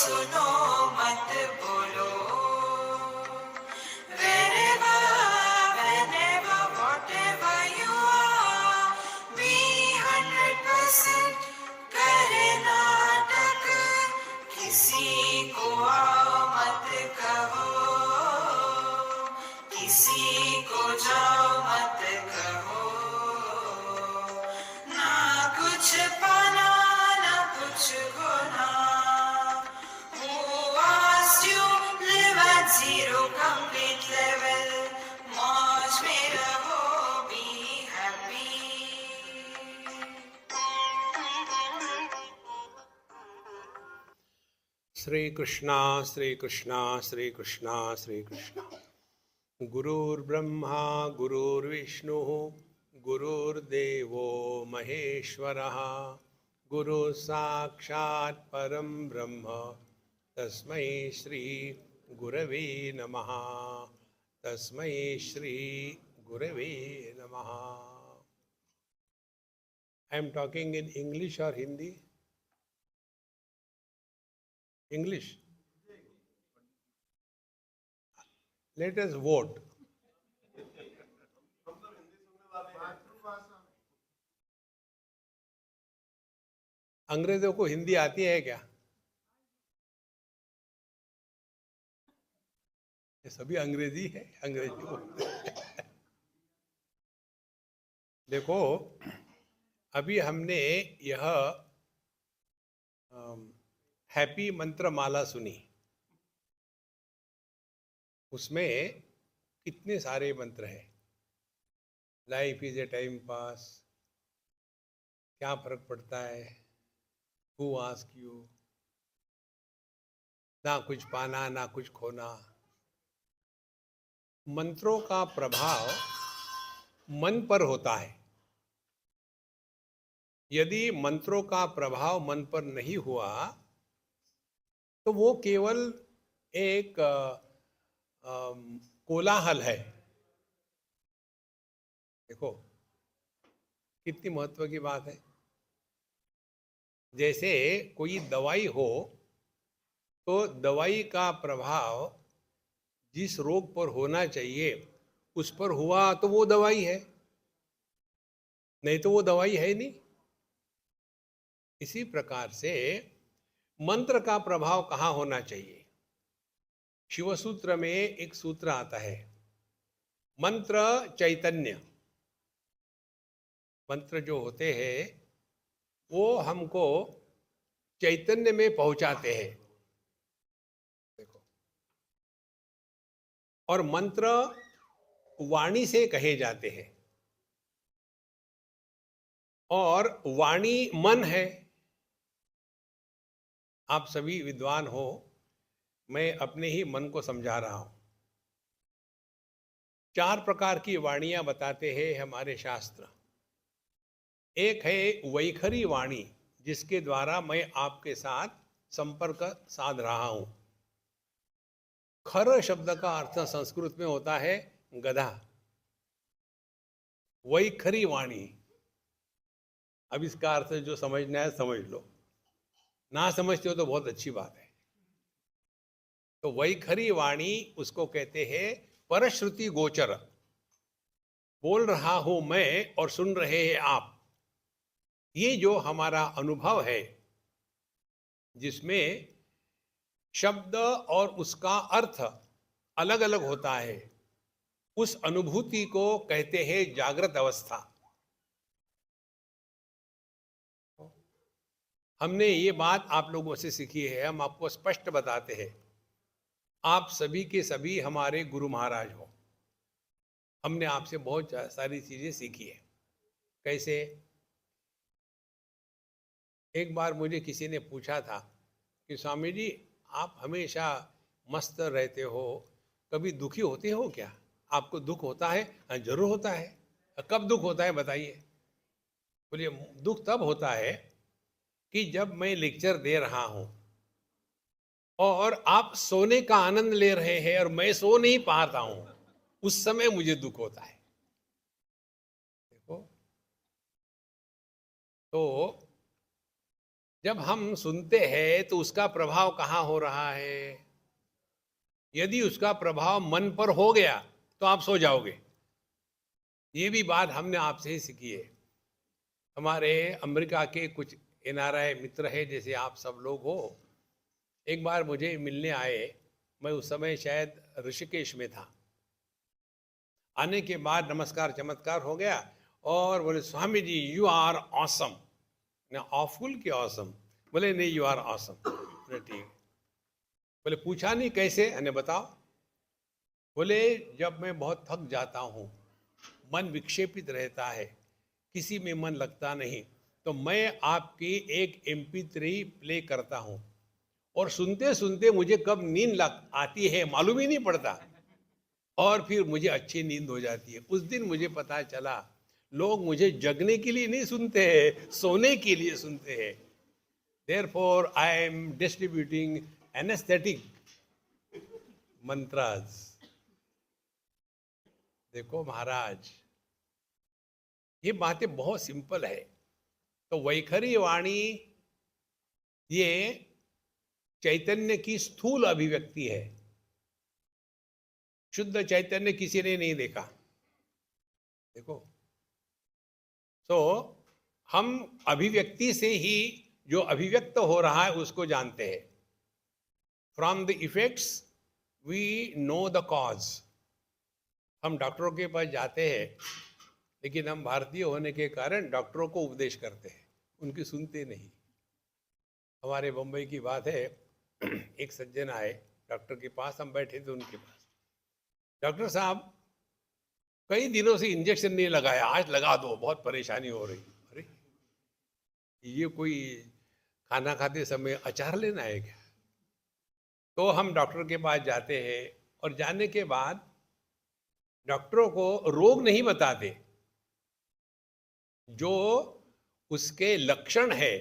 सुनो मत बोलो, wherever, whenever, whatever you are, be 100% करे नाटक, किसी को आओ मत कहो, किसी को जाओ मत कहो, ना कुछ पाना ना कुछ खोना। Who asked you live at zero complete level? मौज में रहो, be happy. श्री कृष्णा श्री कृष्णा श्री कृष्णा श्री कृष्णा। गुरुर्ब्रह्मा गुरुर्विष्णु गुरुर्देवो महेश्वरः, गुरु साक्षात् परम ब्रह्म तस्मै श्री गुरवे नमः, तस्मै श्री गुरवे नमः। I am talking in English और Hindi? English? Let us vote. अंग्रेजों को हिंदी आती है क्या? ये सभी अंग्रेजी है, अंग्रेजी बोलते हैं। देखो, अभी हमने यह हैप्पी मंत्र माला सुनी। उसमें कितने सारे मंत्र हैं। Life is a time pass, क्या फर्क पड़ता है, हु आस्क यू, ना कुछ पाना ना कुछ खोना। मंत्रों का प्रभाव मन पर होता है। यदि मंत्रों का प्रभाव मन पर नहीं हुआ तो वो केवल एक कोलाहल है। देखो कितनी महत्व की बात है। जैसे कोई दवाई हो तो दवाई का प्रभाव जिस रोग पर होना चाहिए उस पर हुआ तो वो दवाई है, नहीं तो वो दवाई है नहीं। इसी प्रकार से मंत्र का प्रभाव कहाँ होना चाहिए। शिव सूत्र में एक सूत्र आता है, मंत्र चैतन्य। मंत्र जो होते हैं वो हमको चैतन्य में पहुंचाते हैं। देखो, और मंत्र वाणी से कहे जाते हैं, और वाणी मन है। आप सभी विद्वान हो, मैं अपने ही मन को समझा रहा हूं। 4 प्रकार की वाणियां बताते हैं हमारे शास्त्र। एक है वैखरी वाणी, जिसके द्वारा मैं आपके साथ संपर्क साध रहा हूं। खर शब्द का अर्थ संस्कृत में होता है गधा। वैखरी वाणी, अब इसका अर्थ जो समझना है समझ लो, ना समझते हो तो बहुत अच्छी बात है। तो वैखरी वाणी उसको कहते हैं परश्रुति गोचर। बोल रहा हूं मैं और सुन रहे हैं आप। ये जो हमारा अनुभव है जिसमें शब्द और उसका अर्थ अलग अलग होता है, उस अनुभूति को कहते हैं जागृत अवस्था। हमने ये बात आप लोगों से सीखी है, हम आपको स्पष्ट बताते हैं। आप सभी के सभी हमारे गुरु महाराज हो। हमने आपसे बहुत सारी चीजें सीखी है। कैसे? एक बार मुझे किसी ने पूछा था कि स्वामी जी आप हमेशा मस्त रहते हो, कभी दुखी होते हो क्या? आपको दुख होता है? हाँ जरूर होता है। कब दुख होता है बताइए? बोलिए दुख तब होता है कि जब मैं लेक्चर दे रहा हूं और आप सोने का आनंद ले रहे हैं और मैं सो नहीं पाता हूं, उस समय मुझे दुख होता है। देखो, तो जब हम सुनते हैं तो उसका प्रभाव कहाँ हो रहा है? यदि उसका प्रभाव मन पर हो गया तो आप सो जाओगे। ये भी बात हमने आपसे ही सीखी है। हमारे अमेरिका के कुछ एनआरआई मित्र है, जैसे आप सब लोग हो। एक बार मुझे मिलने आए। मैं उस समय शायद ऋषिकेश में था। आने के बाद नमस्कार चमत्कार हो गया और बोले, Swami ji you are awesome. ना ऑफुल की ऑसम? बोले नहीं, यू आर ऑसम। बोले ठीक। बोले पूछा नहीं कैसे? अने बताओ। बोले जब मैं बहुत थक जाता हूँ, मन विक्षेपित रहता है, किसी में मन लगता नहीं, तो मैं आपकी एक MP3 प्ले करता हूँ और सुनते सुनते मुझे कब नींद लग आती है मालूम ही नहीं पड़ता, और फिर मुझे अच्छी नींद हो जाती है। उस दिन मुझे पता चला लोग मुझे जगने के लिए नहीं सुनते हैं, सोने के लिए सुनते हैं। Therefore I am distributing anesthetic mantras. देखो महाराज, ये बातें बहुत सिंपल है। तो वैखरी वाणी ये चैतन्य की स्थूल अभिव्यक्ति है। शुद्ध चैतन्य किसी ने नहीं देखा। देखो, तो हम अभिव्यक्ति से ही जो अभिव्यक्त हो रहा है उसको जानते हैं। From the effects we know the cause. हम डॉक्टरों के पास जाते हैं, लेकिन हम भारतीय होने के कारण डॉक्टरों को उपदेश करते हैं, उनकी सुनते नहीं। हमारे बम्बई की बात है, एक सज्जन आए डॉक्टर के पास, हम बैठे थे उनके पास। डॉक्टर साहब कई दिनों से इंजेक्शन नहीं लगाया, आज लगा दो, बहुत परेशानी हो रही। अरे ये कोई खाना खाते समय अचार लेना है क्या? तो हम डॉक्टर के पास जाते हैं और जाने के बाद डॉक्टरों को रोग नहीं बताते, जो उसके लक्षण है।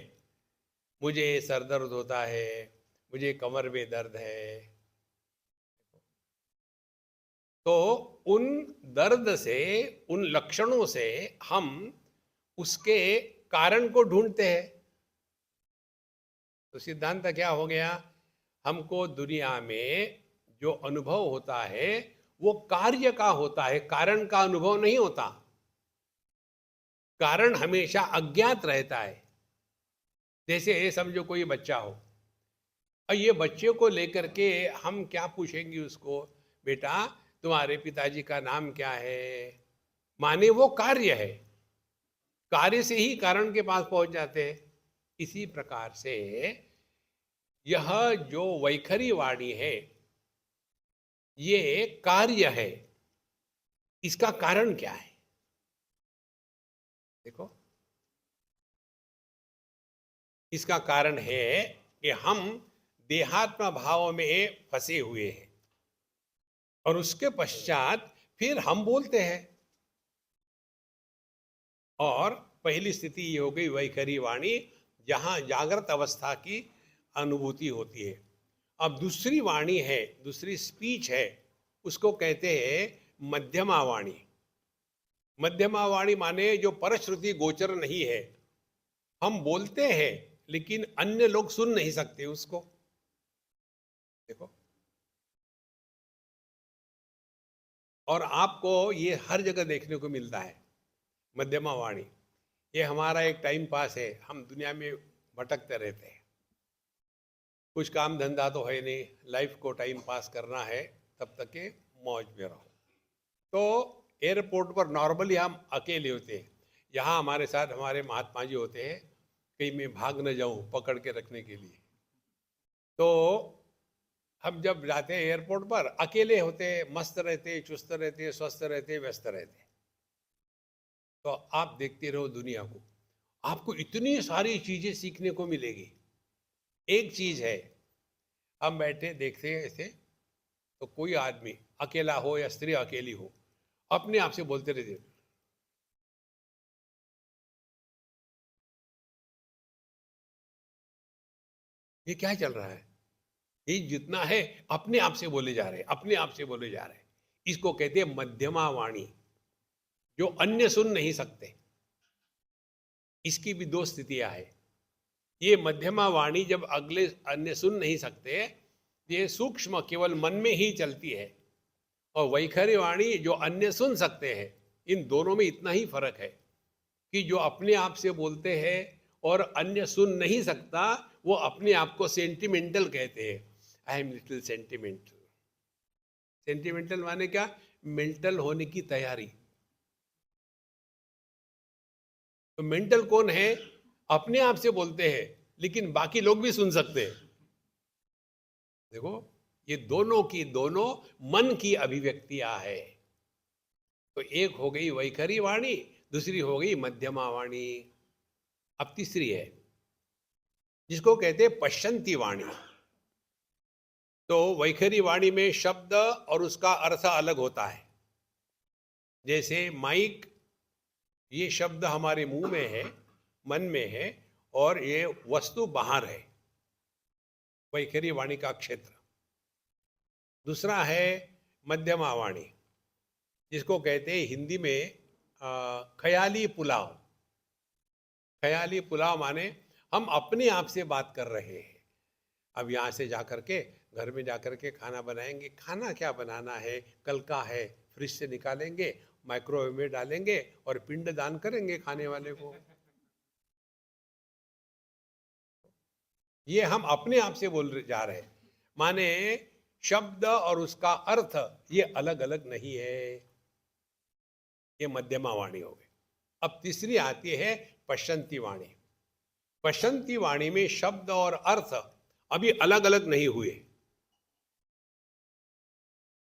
मुझे सर दर्द होता है, मुझे कमर में दर्द है, तो उन दर्द से, उन लक्षणों से हम उसके कारण को ढूंढते हैं। तो सिद्धांत क्या हो गया? हमको दुनिया में जो अनुभव होता है वो कार्य का होता है, कारण का अनुभव नहीं होता। कारण हमेशा अज्ञात रहता है। जैसे समझो कोई बच्चा हो, और ये बच्चे को लेकर के हम क्या पूछेंगे उसको, बेटा तुम्हारे पिताजी का नाम क्या है? माने वो कार्य है, कार्य से ही कारण के पास पहुंच जाते हैं। इसी प्रकार से यह जो वैखरी वाणी है ये कार्य है। इसका कारण क्या है? देखो, इसका कारण है कि हम देहात्म भाव में फंसे हुए हैं, और उसके पश्चात फिर हम बोलते हैं। और पहली स्थिति ये हो गई वैखरी वाणी, जहां जागृत अवस्था की अनुभूति होती है। अब दूसरी वाणी है, दूसरी स्पीच है, उसको कहते हैं मध्यमा वाणी। मध्यमा वाणी माने जो परश्रुति गोचर नहीं है। हम बोलते हैं लेकिन अन्य लोग सुन नहीं सकते उसको। देखो, और आपको ये हर जगह देखने को मिलता है मध्यमा वाणी। ये हमारा एक टाइम पास है, हम दुनिया में भटकते रहते हैं। कुछ काम धंधा तो है नहीं, लाइफ को टाइम पास करना है, तब तक के मौज में रहो। तो एयरपोर्ट पर नॉर्मली हम अकेले होते हैं। यहाँ हमारे साथ हमारे महात्मा जी होते हैं, कहीं मैं भाग न जाऊँ पकड़ के रखने के लिए। तो हम जब जाते हैं एयरपोर्ट पर, अकेले होते, मस्त रहते, चुस्त रहते, स्वस्थ रहते, व्यस्त रहते। तो आप देखते रहो दुनिया को, आपको इतनी सारी चीजें सीखने को मिलेगी। एक चीज है, हम बैठे देखते हैं ऐसे, तो कोई आदमी अकेला हो या स्त्री अकेली हो, अपने आप से बोलते रहते, ये क्या चल रहा है? ये जितना है अपने आप से बोले जा रहे, अपने आप से बोले जा रहे। इसको कहते हैं मध्यमा वाणी, जो अन्य सुन नहीं सकते। इसकी भी दो स्थितियां है। ये मध्यमा वाणी जब अगले अन्य सुन नहीं सकते, ये सूक्ष्म केवल मन में ही चलती है। और वैखरी वाणी जो अन्य सुन सकते हैं, इन दोनों में इतना ही फर्क है कि जो अपने आप से बोलते हैं और अन्य सुन नहीं सकता, वो अपने आप को सेंटिमेंटल कहते हैं। I am little sentimental. Sentimental माने क्या? मेंटल होने की तैयारी। तो मेंटल कौन है? अपने आप से बोलते हैं लेकिन बाकी लोग भी सुन सकते हैं। देखो, ये दोनों की दोनों मन की अभिव्यक्तियां है। तो एक हो गई वैखरी वाणी, दूसरी हो गई मध्यमा वाणी। अब तीसरी है जिसको कहते हैं पश्चंती वाणी। तो वैखरी वाणी में शब्द और उसका अर्थ अलग होता है। जैसे माइक, ये शब्द हमारे मुंह में है, मन में है, और ये वस्तु बाहर है, वैखरी वाणी का क्षेत्र। दूसरा है मध्यमा वाणी, जिसको कहते हैं हिंदी में ख्याली पुलाव। ख्याली पुलाव माने हम अपने आप से बात कर रहे हैं। अब यहाँ से जाकर के घर में जाकर के खाना बनाएंगे, खाना क्या बनाना है, कल का है, फ्रिज से निकालेंगे, माइक्रोवेव में डालेंगे और पिंड दान करेंगे खाने वाले को। ये हम अपने आप से बोल जा रहे हैं, माने शब्द और उसका अर्थ ये अलग अलग नहीं है। ये मध्यमा वाणी हो गई। अब तीसरी आती है पश्चंती वाणी। पश्चंती वाणी में शब्द और अर्थ अभी अलग अलग नहीं हुए।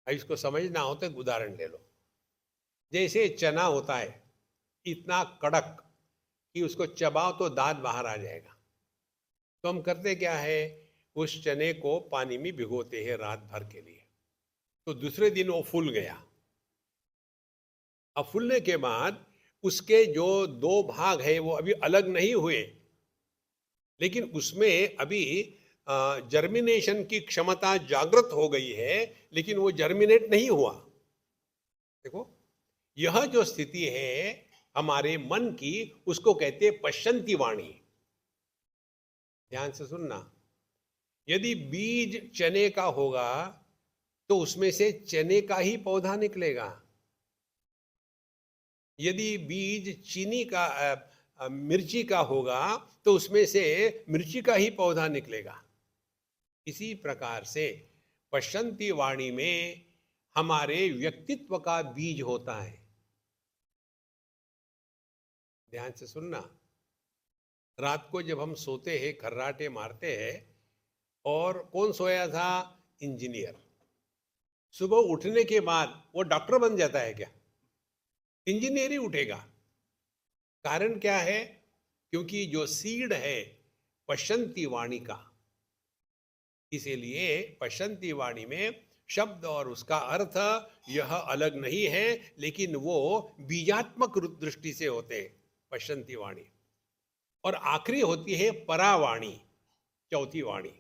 इसको समझना हो तो एक उदाहरण ले लो। जैसे चना होता है इतना कड़क कि उसको चबाओ तो दांत बाहर आ जाएगा। तो हम करते क्या है, उस चने को पानी में भिगोते हैं रात भर के लिए। तो दूसरे दिन वो फूल गया। अब फूलने के बाद उसके जो दो भाग है वो अभी अलग नहीं हुए, लेकिन उसमें अभी जर्मिनेशन की क्षमता जागृत हो गई है, लेकिन वो जर्मिनेट नहीं हुआ। देखो, यह जो स्थिति है हमारे मन की, उसको कहते हैं पश्चंती वाणी। ध्यान से सुनना। यदि बीज चने का होगा तो उसमें से चने का ही पौधा निकलेगा। यदि बीज चीनी का मिर्ची का होगा तो उसमें से मिर्ची का ही पौधा निकलेगा। इसी प्रकार से पश्चंती वाणी में हमारे व्यक्तित्व का बीज होता है। ध्यान से सुनना। रात को जब हम सोते हैं, खर्राटे मारते हैं, और कौन सोया था? इंजीनियर। सुबह उठने के बाद वो डॉक्टर बन जाता है क्या? इंजीनियर ही उठेगा। कारण क्या है? क्योंकि जो सीड है पश्चंती वाणी का, इसीलिए पश्चंती वाणी में शब्द और उसका अर्थ यह अलग नहीं है, लेकिन वो बीजात्मक दृष्टि से होते हैं पश्चंती वाणी। और आखिरी होती है परावाणी, चौथी वाणी।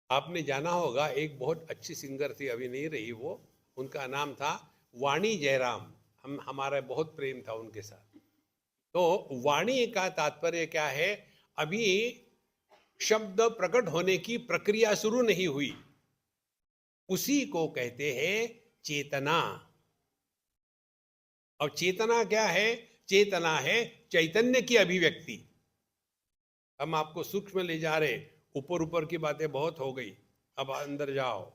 आपने जाना होगा, एक बहुत अच्छी सिंगर थी, अभी नहीं रही वो, उनका नाम था वाणी जयराम। हमारा बहुत प्रेम था उनके साथ। तो वाणी का तात्पर्य क्या है? अभी शब्द प्रकट होने की प्रक्रिया शुरू नहीं हुई, उसी को कहते हैं चेतना। और चेतना क्या है? चेतना है चैतन्य की अभिव्यक्ति। हम आपको सूक्ष्म ले जा रहे, ऊपर ऊपर की बातें बहुत हो गई, अब अंदर जाओ।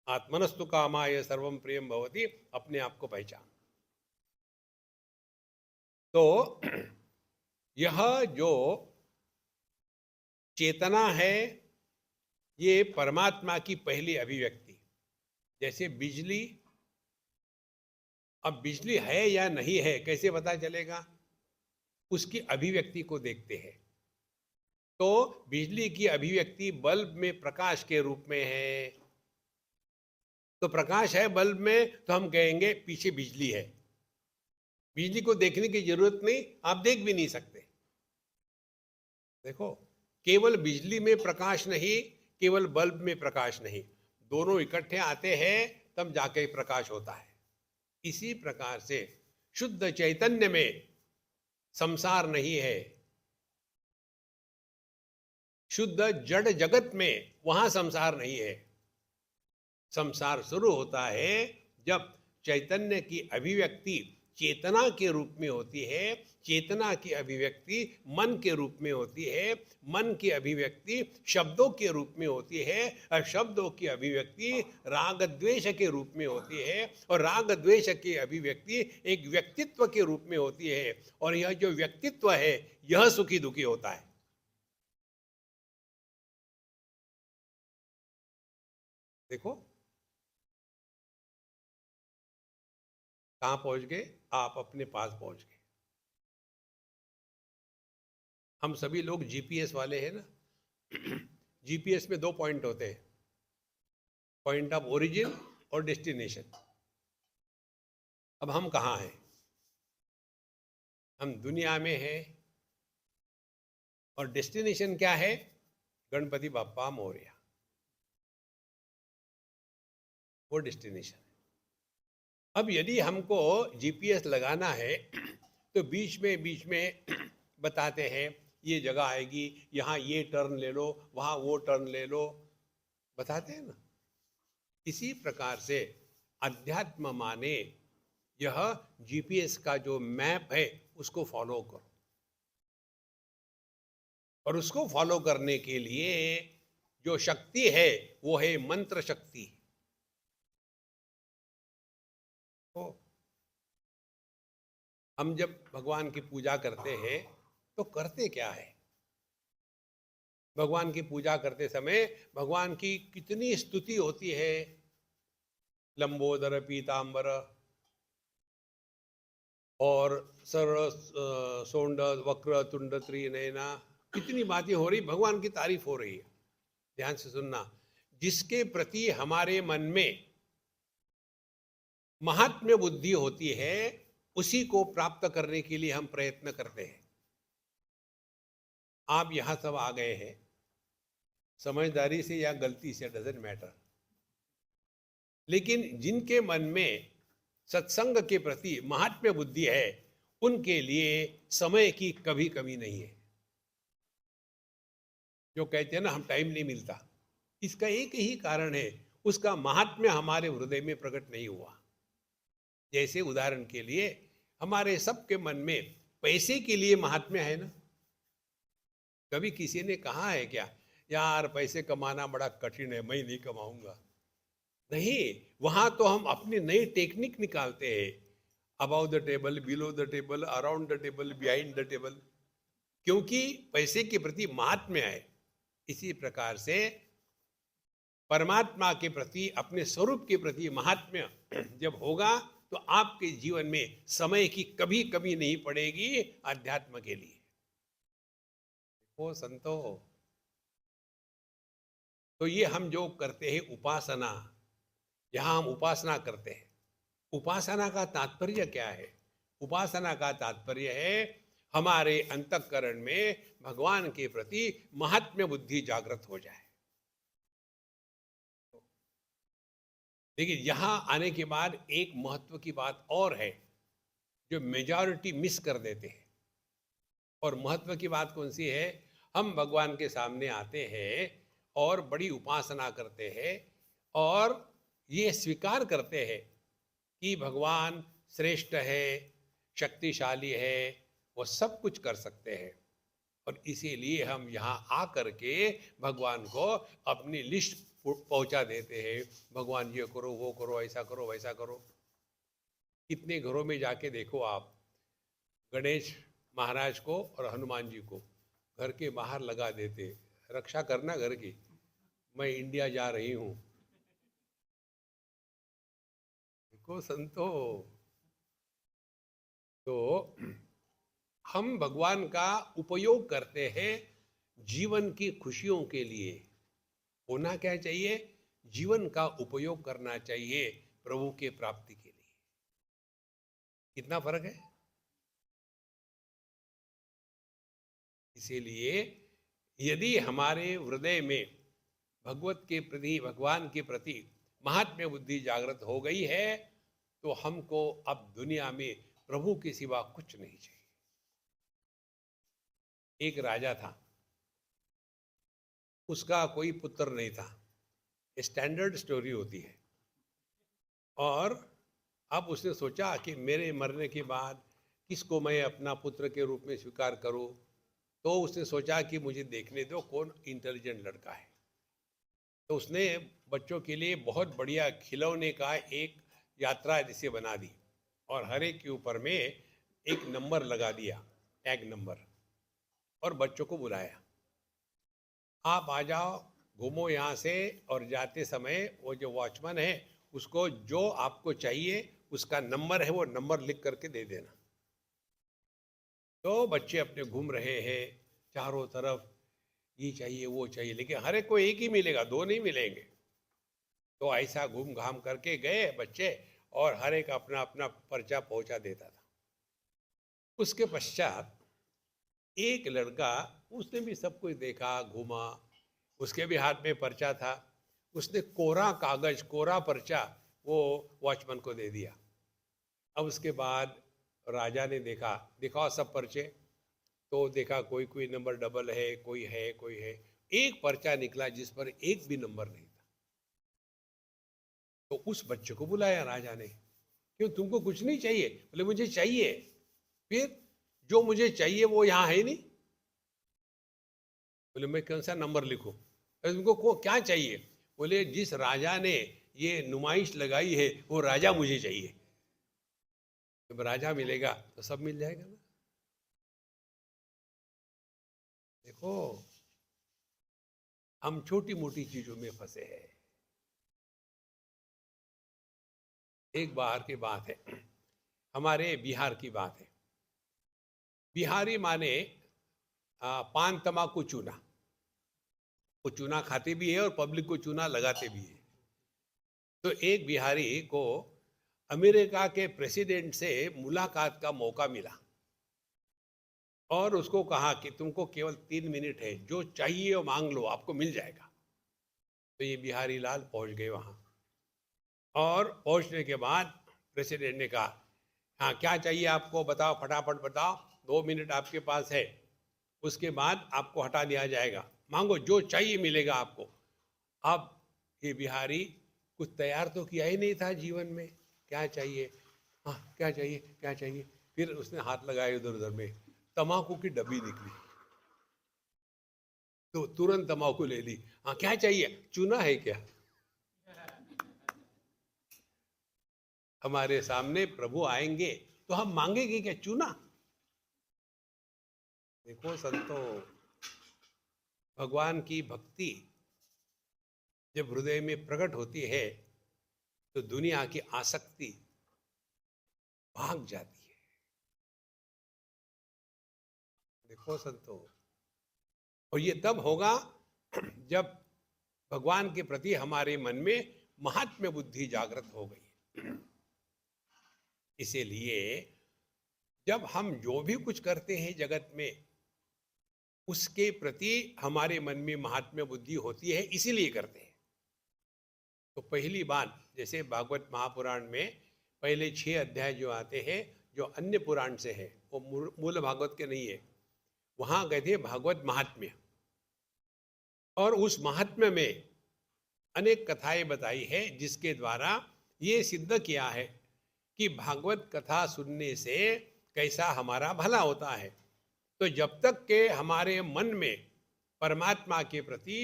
आत्मनस्तु कामाय सर्वम प्रियम भवति, अपने आप को पहचान। तो यह जो चेतना है ये परमात्मा की पहली अभिव्यक्ति। जैसे बिजली, अब बिजली है या नहीं है कैसे पता चलेगा? उसकी अभिव्यक्ति को देखते हैं। तो बिजली की अभिव्यक्ति बल्ब में प्रकाश के रूप में है। तो प्रकाश है बल्ब में, तो हम कहेंगे पीछे बिजली है। बिजली को देखने की जरूरत नहीं, आप देख भी नहीं सकते। देखो, केवल बिजली में प्रकाश नहीं, केवल बल्ब में प्रकाश नहीं, दोनों इकट्ठे आते हैं तब जाके प्रकाश होता है। इसी प्रकार से शुद्ध चैतन्य में संसार नहीं है। शुद्ध जड़ जगत में वहां संसार नहीं है। संसार शुरू होता है जब चैतन्य की अभिव्यक्ति चेतना के रूप में होती है, चेतना की अभिव्यक्ति मन के रूप में होती है, मन की अभिव्यक्ति शब्दों के रूप में होती है, और शब्दों की अभिव्यक्ति राग द्वेष के रूप में होती है, और राग द्वेष की अभिव्यक्ति एक व्यक्तित्व के रूप में होती है, और यह जो व्यक्तित्व है यह सुखी दुखी होता है। देखो कहां पहुंच गए आप, अपने पास पहुंच गए। हम सभी लोग जीपीएस वाले हैं ना। जीपीएस में 2 पॉइंट होते हैं, पॉइंट ऑफ ओरिजिन और डेस्टिनेशन। अब हम कहाँ हैं? हम दुनिया में हैं, और डेस्टिनेशन क्या है? गणपति बाप्पा मोरया, वो डेस्टिनेशन है। अब यदि हमको जीपीएस लगाना है तो बीच में बताते हैं ये जगह आएगी, यहाँ ये टर्न ले लो, वहाँ वो टर्न ले लो, बताते हैं ना। इसी प्रकार से अध्यात्म माने यह जीपीएस का जो मैप है उसको फॉलो करो, और उसको फॉलो करने के लिए जो शक्ति है वो है मंत्र शक्ति। तो हम जब भगवान की पूजा करते हैं तो करते क्या है? भगवान की पूजा करते समय भगवान की कितनी स्तुति होती है। लंबोदर पीतांबर और सर सोंड वक्र तुंड त्रिनयना, कितनी बातें हो रही, भगवान की तारीफ हो रही है। ध्यान से सुनना। जिसके प्रति हमारे मन में महात्म्य बुद्धि होती है उसी को प्राप्त करने के लिए हम प्रयत्न करते हैं। आप यहां सब आ गए हैं समझदारी से या गलती से, डजंट मैटर, लेकिन जिनके मन में सत्संग के प्रति महात्म्य बुद्धि है उनके लिए समय की कभी कमी नहीं है। जो कहते हैं ना हम टाइम नहीं मिलता, इसका एक ही कारण है, उसका महात्म्य हमारे हृदय में प्रकट नहीं हुआ। जैसे उदाहरण के लिए हमारे सबके मन में पैसे के लिए महात्म्य है ना। कभी किसी ने कहा है क्या, यार पैसे कमाना बड़ा कठिन है, मैं नहीं कमाऊंगा? नहीं, वहां तो हम अपनी नई टेक्निक निकालते हैं, about the table, below the table, around the table, behind the table, क्योंकि पैसे के प्रति महात्म्य है। इसी प्रकार से परमात्मा के प्रति, अपने स्वरूप के प्रति महात्म्य जब होगा तो आपके जीवन में समय की कभी कमी नहीं पड़ेगी अध्यात्म के लिए। ओ संतो, तो ये हम जो करते हैं उपासना, यहां हम उपासना करते हैं। उपासना का तात्पर्य क्या है? उपासना का तात्पर्य है हमारे अंतःकरण में भगवान के प्रति महात्म्य बुद्धि जागृत हो जाए। लेकिन यहां आने के बाद एक महत्व की बात और है जो मेजॉरिटी मिस कर देते हैं। और महत्व की बात कौन सी है? हम भगवान के सामने आते हैं और बड़ी उपासना करते हैं और ये स्वीकार करते हैं कि भगवान श्रेष्ठ है, शक्तिशाली है, वो सब कुछ कर सकते हैं, और इसीलिए हम यहाँ आकर के भगवान को अपनी लिस्ट पहुंचा देते हैं। भगवान ये करो, वो करो, ऐसा करो, वैसा करो। कितने घरों में जाके देखो आप, गणेश महाराज को और हनुमान जी को घर के बाहर लगा देते, रक्षा करना घर की, मैं इंडिया जा रही हूँ। देखो संतो, तो हम भगवान का उपयोग करते हैं जीवन की खुशियों के लिए। होना क्या चाहिए? जीवन का उपयोग करना चाहिए प्रभु के प्राप्ति के लिए। कितना फर्क है? इसीलिए यदि हमारे हृदय में भगवत के प्रति, भगवान के प्रति महात्म्य बुद्धि जागृत हो गई है तो हमको अब दुनिया में प्रभु के सिवा कुछ नहीं चाहिए। एक राजा था, उसका कोई पुत्र नहीं था। स्टैंडर्ड स्टोरी होती है। और अब उसने सोचा कि मेरे मरने के बाद किसको मैं अपना पुत्र के रूप में स्वीकार करूं। तो उसने सोचा कि मुझे देखने दो कौन इंटेलिजेंट लड़का है। तो उसने बच्चों के लिए बहुत बढ़िया खिलौने का एक यात्रा जैसे बना दी, और हर एक के ऊपर में एक नंबर लगा दिया, टैग नंबर, और बच्चों को बुलाया, आप आ जाओ, घूमो यहाँ से, और जाते समय वो जो वॉचमैन है उसको जो आपको चाहिए उसका नंबर है वो नंबर लिख करके दे देना। तो बच्चे अपने घूम रहे हैं चारों तरफ, ये चाहिए वो चाहिए, लेकिन हर एक को एक ही मिलेगा, दो नहीं मिलेंगे। तो ऐसा घूम घाम करके गए बच्चे, और हर एक अपना अपना पर्चा पहुंचा देता था। उसके पश्चात एक लड़का, उसने भी सब कुछ देखा, घूमा, उसके भी हाथ में पर्चा था। उसने कोरा कागज, कोरा पर्चा वो वॉचमैन को दे दिया। अब उसके बाद राजा ने देखा, दिखाओ सब पर्चे। तो देखा कोई कोई नंबर डबल है, कोई है, कोई है। एक पर्चा निकला जिस पर एक भी नंबर नहीं था। तो उस बच्चे को बुलाया राजा ने, क्यों तुमको कुछ नहीं चाहिए? बोले मुझे चाहिए। फिर जो मुझे चाहिए वो यहाँ है नहीं। बोले मैं कौन सा नंबर लिखूं? अरे तुमको क्या चाहिए? बोले जिस राजा ने ये नुमाइश लगाई है वो राजा मुझे चाहिए। जब राजा मिलेगा तो सब मिल जाएगा ना। देखो, हम छोटी मोटी चीजों में फंसे हैं। एक बार की बात है, हमारे बिहार की बात है। बिहारी माने पान तमाकू चूना, वो चूना खाते भी है और पब्लिक को चूना लगाते भी है। तो एक बिहारी को अमेरिका के प्रेसिडेंट से मुलाकात का मौका मिला, और उसको कहा कि तुमको केवल 3 मिनट है, जो चाहिए वो मांग लो, आपको मिल जाएगा। तो ये बिहारी लाल पहुंच गए वहां, और पहुंचने के बाद प्रेसिडेंट ने कहा, हाँ क्या चाहिए आपको, बताओ, फटाफट बताओ, 2 मिनट आपके पास है, उसके बाद आपको हटा दिया जाएगा, मांगो जो चाहिए मिलेगा आपको। अब ये बिहारी कुछ तैयार तो किया ही नहीं था जीवन में, क्या चाहिए, हाँ क्या चाहिए, क्या चाहिए। फिर उसने हाथ लगाया इधर उधर में, तम्बाकू की डब्बी निकली, तो तुरंत तम्बाकू ले ली। हाँ क्या चाहिए, चूना है क्या? हमारे सामने प्रभु आएंगे तो हम मांगेंगे क्या, चूना? देखो संतों, भगवान की भक्ति जब हृदय में प्रकट होती है तो दुनिया की आसक्ति भाग जाती है। देखो संतों, और ये तब होगा जब भगवान के प्रति हमारे मन में महात्म्य बुद्धि जागृत हो गई। इसीलिए जब हम जो भी कुछ करते हैं जगत में, उसके प्रति हमारे मन में महात्म्य बुद्धि होती है, इसीलिए करते हैं। तो पहली बात, जैसे भागवत महापुराण में पहले 6 अध्याय जो आते हैं, जो अन्य पुराण से है, वो मूल भागवत के नहीं है, वहां कहते हैं भागवत महात्म्य। और उस महात्म्य में अनेक कथाएं बताई है, जिसके द्वारा ये सिद्ध किया है कि भागवत कथा सुनने से कैसा हमारा भला होता है। तो जब तक के हमारे मन में परमात्मा के प्रति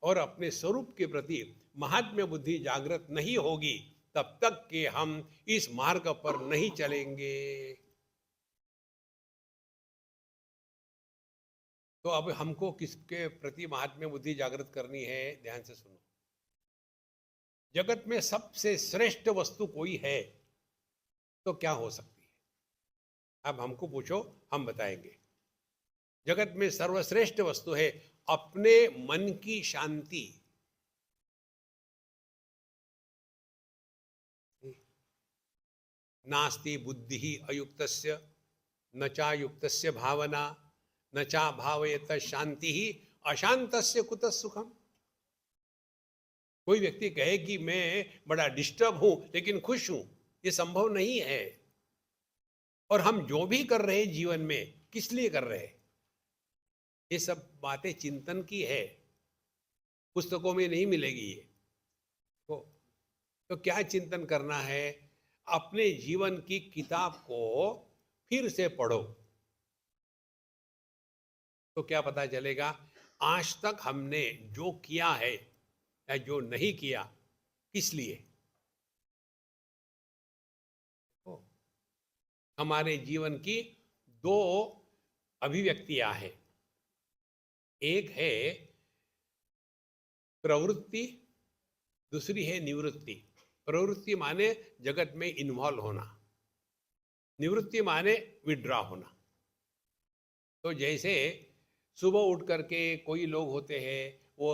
और अपने स्वरूप के प्रति महात्म्य बुद्धि जागृत नहीं होगी, तब तक के हम इस मार्ग पर नहीं चलेंगे। तो अब हमको किसके प्रति महात्म्य बुद्धि जागृत करनी है? ध्यान से सुनो। जगत में सबसे श्रेष्ठ वस्तु कोई है तो क्या हो सकती है? अब हमको पूछो, हम बताएंगे। जगत में सर्वश्रेष्ठ वस्तु है अपने मन की शांति। नास्ति बुद्धि अयुक्तस्य न चायुक्तस्य भावना न चा भावयत शांति ही अशांतस्य कुतः सुखम। कोई व्यक्ति कहे कि मैं बड़ा डिस्टर्ब हूं लेकिन खुश हूं, ये संभव नहीं है। और हम जो भी कर रहे हैं जीवन में, किस लिए कर रहे हैं? ये सब बातें चिंतन की है, पुस्तकों में नहीं मिलेगी ये। तो, तो क्या चिंतन करना है? अपने जीवन की किताब को फिर से पढ़ो, तो क्या पता चलेगा आज तक हमने जो किया है या जो नहीं किया, किस लिए। तो हमारे जीवन की दो अभिव्यक्तियां हैं, एक है प्रवृत्ति, दूसरी है निवृत्ति। प्रवृत्ति माने जगत में इन्वॉल्व होना, निवृत्ति माने विड्रॉ होना। तो जैसे सुबह उठ करके कोई लोग होते हैं, वो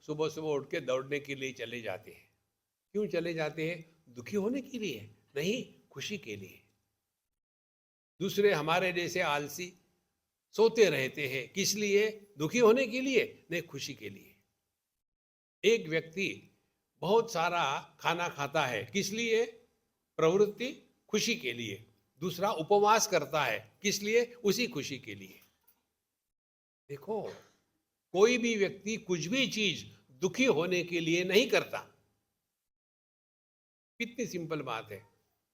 सुबह सुबह उठ के दौड़ने के लिए चले जाते हैं। क्यों चले जाते हैं? दुखी होने के लिए नहीं, खुशी के लिए। दूसरे हमारे जैसे आलसी सोते रहते हैं, किस लिए? दुखी होने के लिए नहीं, खुशी के लिए। एक व्यक्ति बहुत सारा खाना खाता है, किस लिए? प्रवृत्ति, खुशी के लिए। दूसरा उपवास करता है, किस लिए? उसी खुशी के लिए। देखो, कोई भी व्यक्ति कुछ भी चीज दुखी होने के लिए नहीं करता। कितनी सिंपल बात है।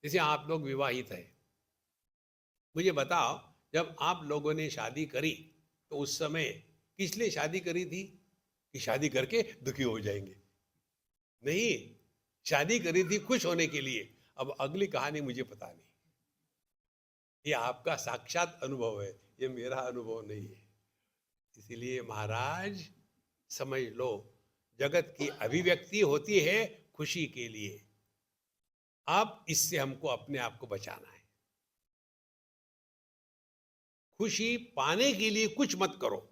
जैसे आप लोग विवाहित है, मुझे बताओ, जब आप लोगों ने शादी करी तो उस समय किस लिए शादी करी थी? कि शादी करके दुखी हो जाएंगे? नहीं, शादी करी थी खुश होने के लिए। अब अगली कहानी मुझे पता नहीं, ये आपका साक्षात अनुभव है, ये मेरा अनुभव नहीं है। इसीलिए महाराज समझ लो, जगत की अभिव्यक्ति होती है खुशी के लिए। अब इससे हमको अपने आप को बचाना है। खुशी पाने के लिए कुछ मत करो,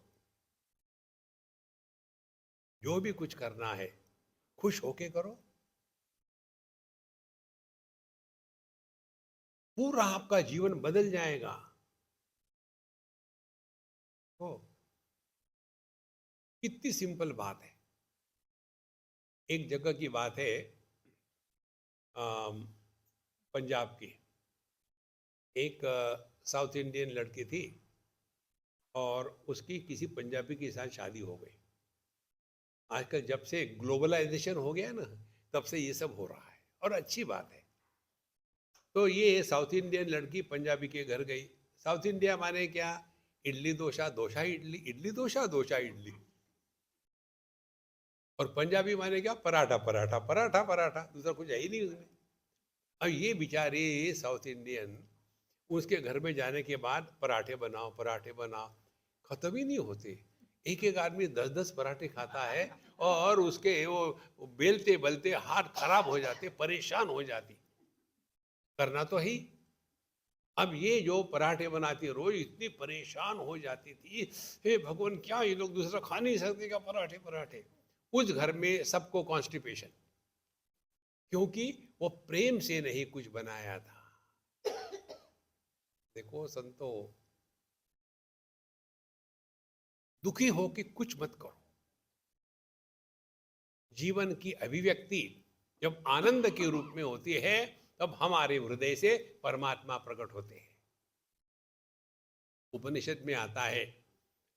जो भी कुछ करना है खुश होके करो, पूरा आपका जीवन बदल जाएगा। तो कितनी सिंपल बात है। एक जगह की बात है, पंजाब की एक साउथ इंडियन लड़की थी और उसकी किसी पंजाबी के साथ शादी हो गई। आजकल जब से ग्लोबलाइजेशन हो गया ना, तब से ये सब हो रहा है और अच्छी बात है। तो ये साउथ इंडियन लड़की पंजाबी के घर गई। साउथ इंडिया माने क्या? इडली डोसा, डोसा इडली, इडली डोसा, डोसा इडली। और पंजाबी माने क्या? पराठा पराठा पराठा पराठा, दूसरा कुछ है ही नहीं उसमें। अब ये बेचारे साउथ इंडियन उसके घर में जाने के बाद पराठे बनाओ पराठे बनाओ, खत्म ही नहीं होते। एक एक आदमी 10-10 पराठे खाता है और उसके वो बेलते बलते हाथ खराब हो जाते, परेशान हो जाती। करना तो ही। अब ये जो पराठे बनाती रोज इतनी परेशान हो जाती थी, हे भगवान, क्या ये लोग दूसरा खा नहीं सकते क्या? पराठे पराठे। उस घर में सबको कॉन्स्टिपेशन, क्योंकि वो प्रेम से नहीं कुछ बनाया था। देखो संतो, दुखी हो कि कुछ मत करो। जीवन की अभिव्यक्ति जब आनंद के रूप में होती है, तब हमारे हृदय से परमात्मा प्रकट होते हैं। उपनिषद में आता है,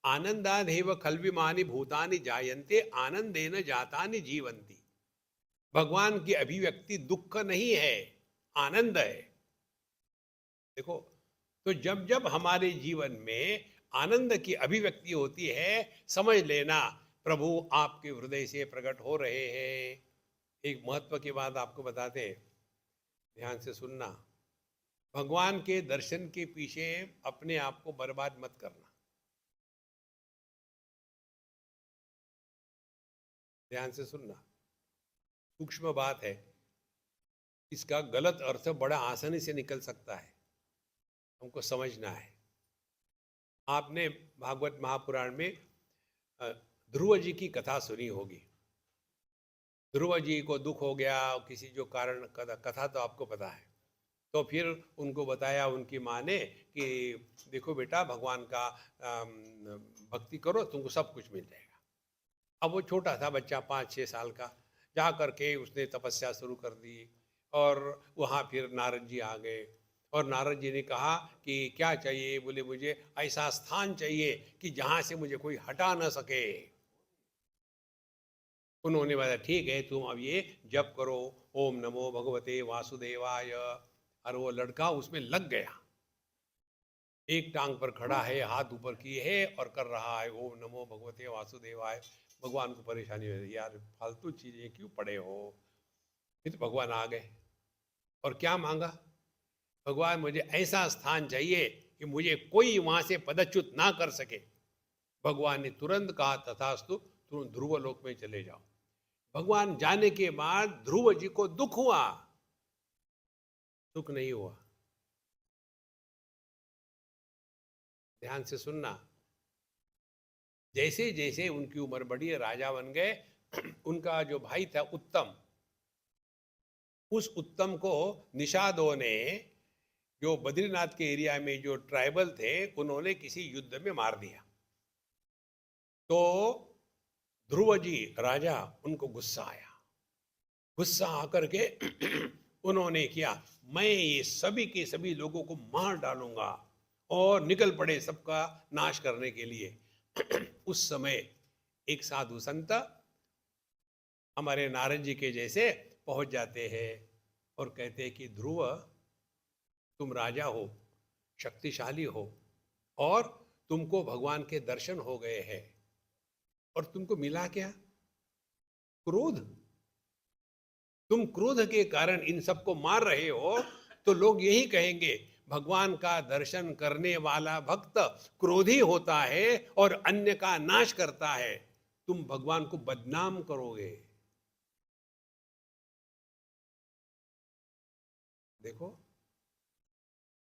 आनंदादेव खल्विमानि भूतानि जायन्ते आनंदेन जातानि जीवन्ति। भगवान की अभिव्यक्ति दुख नहीं है, आनंद है। देखो, तो जब जब हमारे जीवन में आनंद की अभिव्यक्ति होती है, समझ लेना प्रभु आपके हृदय से प्रकट हो रहे हैं। एक महत्व की बात आपको बताते हैं, ध्यान से सुनना। भगवान के दर्शन के पीछे अपने आप को बर्बाद मत करना। ध्यान से सुनना, सूक्ष्म बात है। इसका गलत अर्थ बड़ा आसानी से निकल सकता है, हमको समझना है। आपने भागवत महापुराण में ध्रुव जी की कथा सुनी होगी। ध्रुव जी को दुख हो गया किसी जो कारण, कथा तो आपको पता है। तो फिर उनको बताया उनकी माँ ने कि देखो बेटा, भगवान का भक्ति करो, तुमको सब कुछ मिल जाएगा। अब वो छोटा था बच्चा, 5-6 साल का, जा करके उसने तपस्या शुरू कर दी। और वहाँ फिर नारद जी आ गए और नारद जी ने कहा कि क्या चाहिए? बोले मुझे ऐसा स्थान चाहिए कि जहां से मुझे कोई हटा ना सके। उन्होंने बताया ठीक है, तुम अब ये जप करो, ओम नमो भगवते वासुदेवाय। और वो लड़का उसमें लग गया, एक टांग पर खड़ा है, हाथ ऊपर किए है और कर रहा है ओम नमो भगवते वासुदेवाय। भगवान को परेशानी हो रही, यार फालतू चीजें क्यों पड़े हो। फिर तो भगवान आ गए और क्या मांगा? भगवान मुझे ऐसा स्थान चाहिए कि मुझे कोई वहां से पदच्युत ना कर सके। भगवान ने तुरंत कहा तथास्तु, तुम ध्रुव लोक में चले जाओ। भगवान जाने के बाद ध्रुव जी को दुख हुआ, सुख नहीं हुआ। ध्यान से सुनना। जैसे जैसे उनकी उम्र बढ़ी, राजा बन गए, उनका जो भाई था उत्तम, उस उत्तम को निषादों ने, जो बद्रीनाथ के एरिया में जो ट्राइबल थे, उन्होंने किसी युद्ध में मार दिया। तो ध्रुव जी राजा, उनको गुस्सा आया। गुस्सा आकर के उन्होंने किया, मैं ये सभी के सभी लोगों को मार डालूंगा, और निकल पड़े सबका नाश करने के लिए। उस समय एक साधु संत हमारे नारद जी के जैसे पहुंच जाते हैं और कहते हैं कि ध्रुव, तुम राजा हो, शक्तिशाली हो, और तुमको भगवान के दर्शन हो गए हैं, और तुमको मिला क्या? क्रोध। तुम क्रोध के कारण इन सबको मार रहे हो, तो लोग यही कहेंगे भगवान का दर्शन करने वाला भक्त क्रोधी होता है और अन्य का नाश करता है, तुम भगवान को बदनाम करोगे। देखो,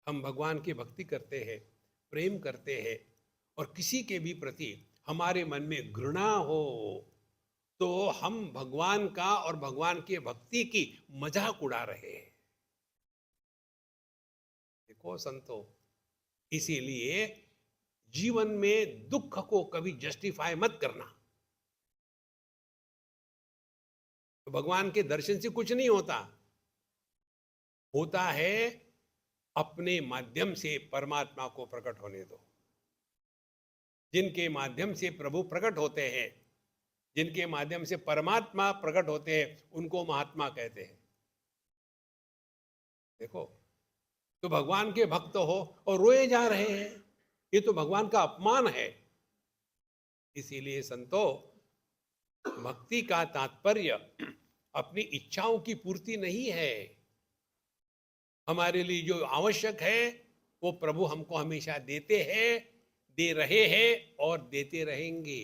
हम भगवान की भक्ति करते हैं, प्रेम करते हैं, और किसी के भी प्रति हमारे मन में घृणा हो, तो हम भगवान का और भगवान के भक्ति की मजाक उड़ा रहे हैं। देखो संतो, इसीलिए जीवन में दुख को कभी जस्टिफाई मत करना। तो भगवान के दर्शन से कुछ नहीं होता, होता है अपने माध्यम से परमात्मा को प्रकट होने दो। जिनके माध्यम से प्रभु प्रकट होते हैं, जिनके माध्यम से परमात्मा प्रकट होते हैं, उनको महात्मा कहते हैं। देखो, तो भगवान के भक्त हो और रोए जा रहे हैं, ये तो भगवान का अपमान है। इसीलिए संतो, भक्ति का तात्पर्य अपनी इच्छाओं की पूर्ति नहीं है। हमारे लिए जो आवश्यक है वो प्रभु हमको हमेशा देते हैं, दे रहे हैं और देते रहेंगे।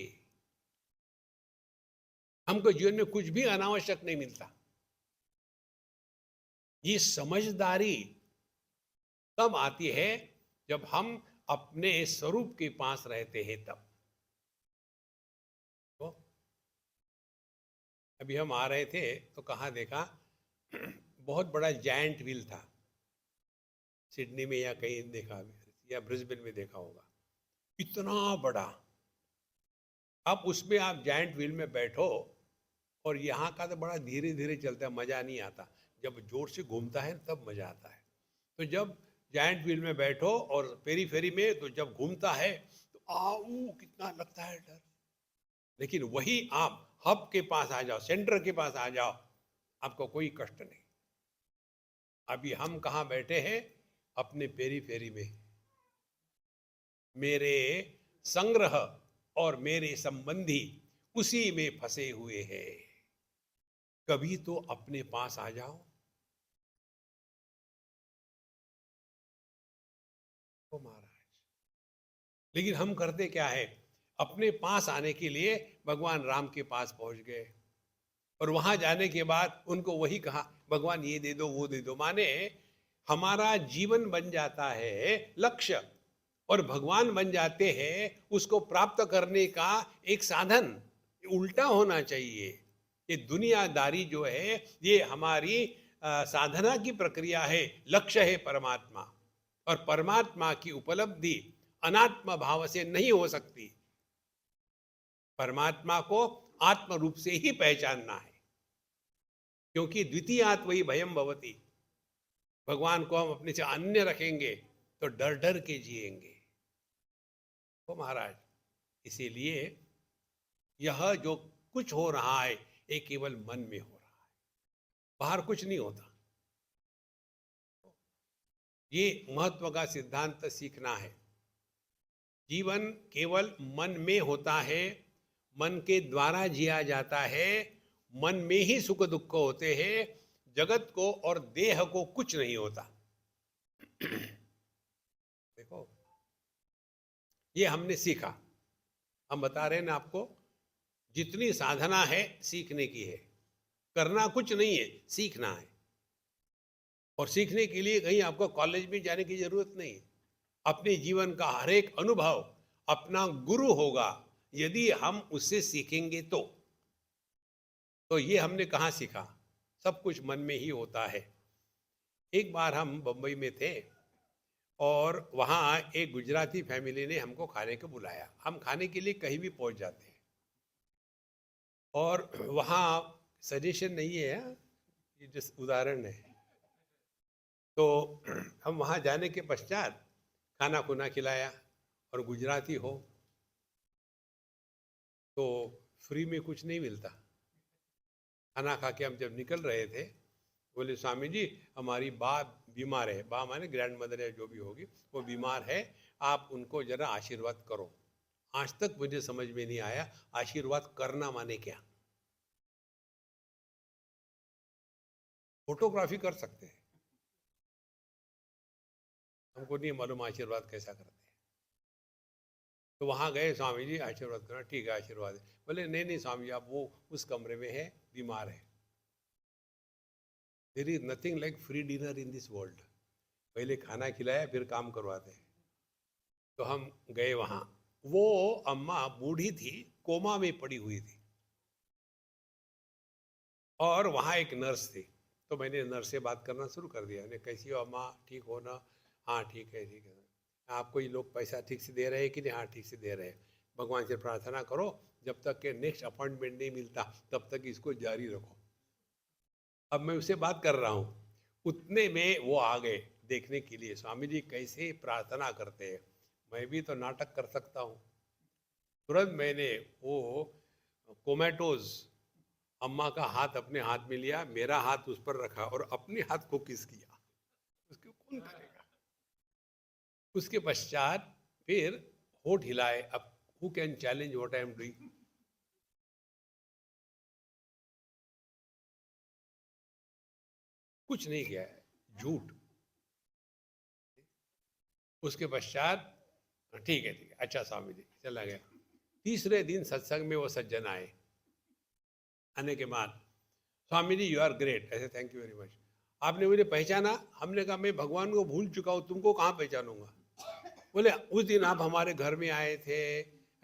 हमको जीवन में कुछ भी अनावश्यक नहीं मिलता। ये समझदारी तब आती है जब हम अपने स्वरूप के पास रहते हैं तब। तो अभी हम आ रहे थे तो कहाँ देखा, बहुत बड़ा जायंट व्हील था, सिडनी में या कहीं देखा, या ब्रिस्बेन में देखा होगा, इतना बड़ा। अब उसमें आप जायंट व्हील में बैठो, और यहाँ का तो बड़ा धीरे धीरे चलता है, मजा नहीं आता। जब जोर से घूमता है तब मजा आता है। तो जब जायंट व्हील में बैठो और पेरीफेरी में, तो जब घूमता है तो आऊ कितना लगता है डर। लेकिन वही आप हब के पास आ जाओ, सेंटर के पास आ जाओ, आपको कोई कष्ट नहीं। अभी हम कहाँ बैठे हैं? अपने पेरीफेरी में। मेरे संग्रह और मेरे संबंधी उसी में फंसे हुए हैं। कभी तो अपने पास आ जाओ। तो महाराज, लेकिन हम करते क्या है? अपने पास आने के लिए भगवान राम के पास पहुंच गए, और वहां जाने के बाद उनको वही कहा, भगवान ये दे दो वो दे दो। माने हमारा जीवन बन जाता है लक्ष्य, और भगवान बन जाते हैं उसको प्राप्त करने का एक साधन। उल्टा होना चाहिए। ये दुनियादारी जो है, ये हमारी साधना की प्रक्रिया है, लक्ष्य है परमात्मा। और परमात्मा की उपलब्धि अनात्म भाव से नहीं हो सकती। परमात्मा को आत्म रूप से ही पहचानना है, क्योंकि द्वितीयात् वही भयम भवति। भगवान को हम अपने से अन्य रखेंगे तो डर डर के जिएंगे। तो महाराज, इसीलिए यह जो कुछ हो रहा है ये केवल मन में हो रहा है, बाहर कुछ नहीं होता। ये महत्व का सिद्धांत सीखना है। जीवन केवल मन में होता है, मन के द्वारा जिया जाता है, मन में ही सुख दुख होते हैं, जगत को और देह को कुछ नहीं होता। देखो, ये हमने सीखा। हम बता रहे हैं ना आपको, जितनी साधना है सीखने की है, करना कुछ नहीं है, सीखना है। और सीखने के लिए कहीं आपको कॉलेज में जाने की जरूरत नहीं। अपने जीवन का हर एक अनुभव अपना गुरु होगा यदि हम उससे सीखेंगे तो ये हमने कहाँ सीखा? सब कुछ मन में ही होता है। एक बार हम बंबई में थे और वहाँ एक गुजराती फैमिली ने हमको खाने को बुलाया। हम खाने के लिए कहीं भी पहुँच जाते हैं और वहाँ सजेशन नहीं है, ये जिस उदाहरण है। तो हम वहाँ जाने के पश्चात खाना खुना खिलाया, और गुजराती हो तो फ्री में कुछ नहीं मिलता। खाना खा के हम जब निकल रहे थे, बोले स्वामी जी हमारी बा बीमार है, बा माने ग्रैंड मदर है जो भी होगी, वो बीमार है, आप उनको जरा आशीर्वाद करो। आज तक मुझे समझ में नहीं आया आशीर्वाद करना माने क्या। फोटोग्राफी कर सकते हैं, हमको नहीं मालूम आशीर्वाद कैसा करते हैं। तो वहाँ गए, स्वामी जी आशीर्वाद करना, ठीक है आशीर्वाद है। बोले नहीं नहीं स्वामी जी, आप वो उस कमरे में है, बीमार है। There is nothing like free dinner in this world. पहले खाना खिलाया फिर काम करवाते हैं। तो हम गए वहाँ, वो अम्मा बूढ़ी थी, कोमा में पड़ी हुई थी, और वहाँ एक नर्स थी। तो मैंने नर्स से बात करना शुरू कर दिया, मैंने कैसी हो अम्मा, ठीक हो ना? हाँ ठीक है ठीक है। आपको ये लोग पैसा ठीक से दे रहे हैं कि नहीं? हाँ ठीक से दे रहे हैं। भगवान से प्रार्थना करो जब तक के नेक्स्ट अपॉइंटमेंट नहीं मिलता तब तक इसको जारी रखो। अब मैं उससे बात कर रहा हूँ, उतने में वो आ गए देखने के लिए, स्वामी जी कैसे प्रार्थना करते हैं। मैं भी तो नाटक कर सकता हूँ। तुरंत मैंने वो कोमेटोज अम्मा का हाथ अपने हाथ में लिया, मेरा हाथ उस पर रखा और अपने हाथ को किस किया। उसको कौन करेगा? उसके पश्चात फिर होठ हिलाए। अब who can challenge what I am doing? कुछ नहीं किया है, झूठ। उसके पश्चात ठीक है अच्छा स्वामी जी, चला गया। तीसरे दिन सत्संग में वो सज्जन आए। आने के बाद, Swami ji you are great, ऐसे थैंक यू वेरी मच, आपने मुझे पहचाना? हमने कहा मैं भगवान को भूल चुका हूँ, तुमको कहाँ पहचानूंगा? बोले उस दिन आप हमारे घर में आए थे,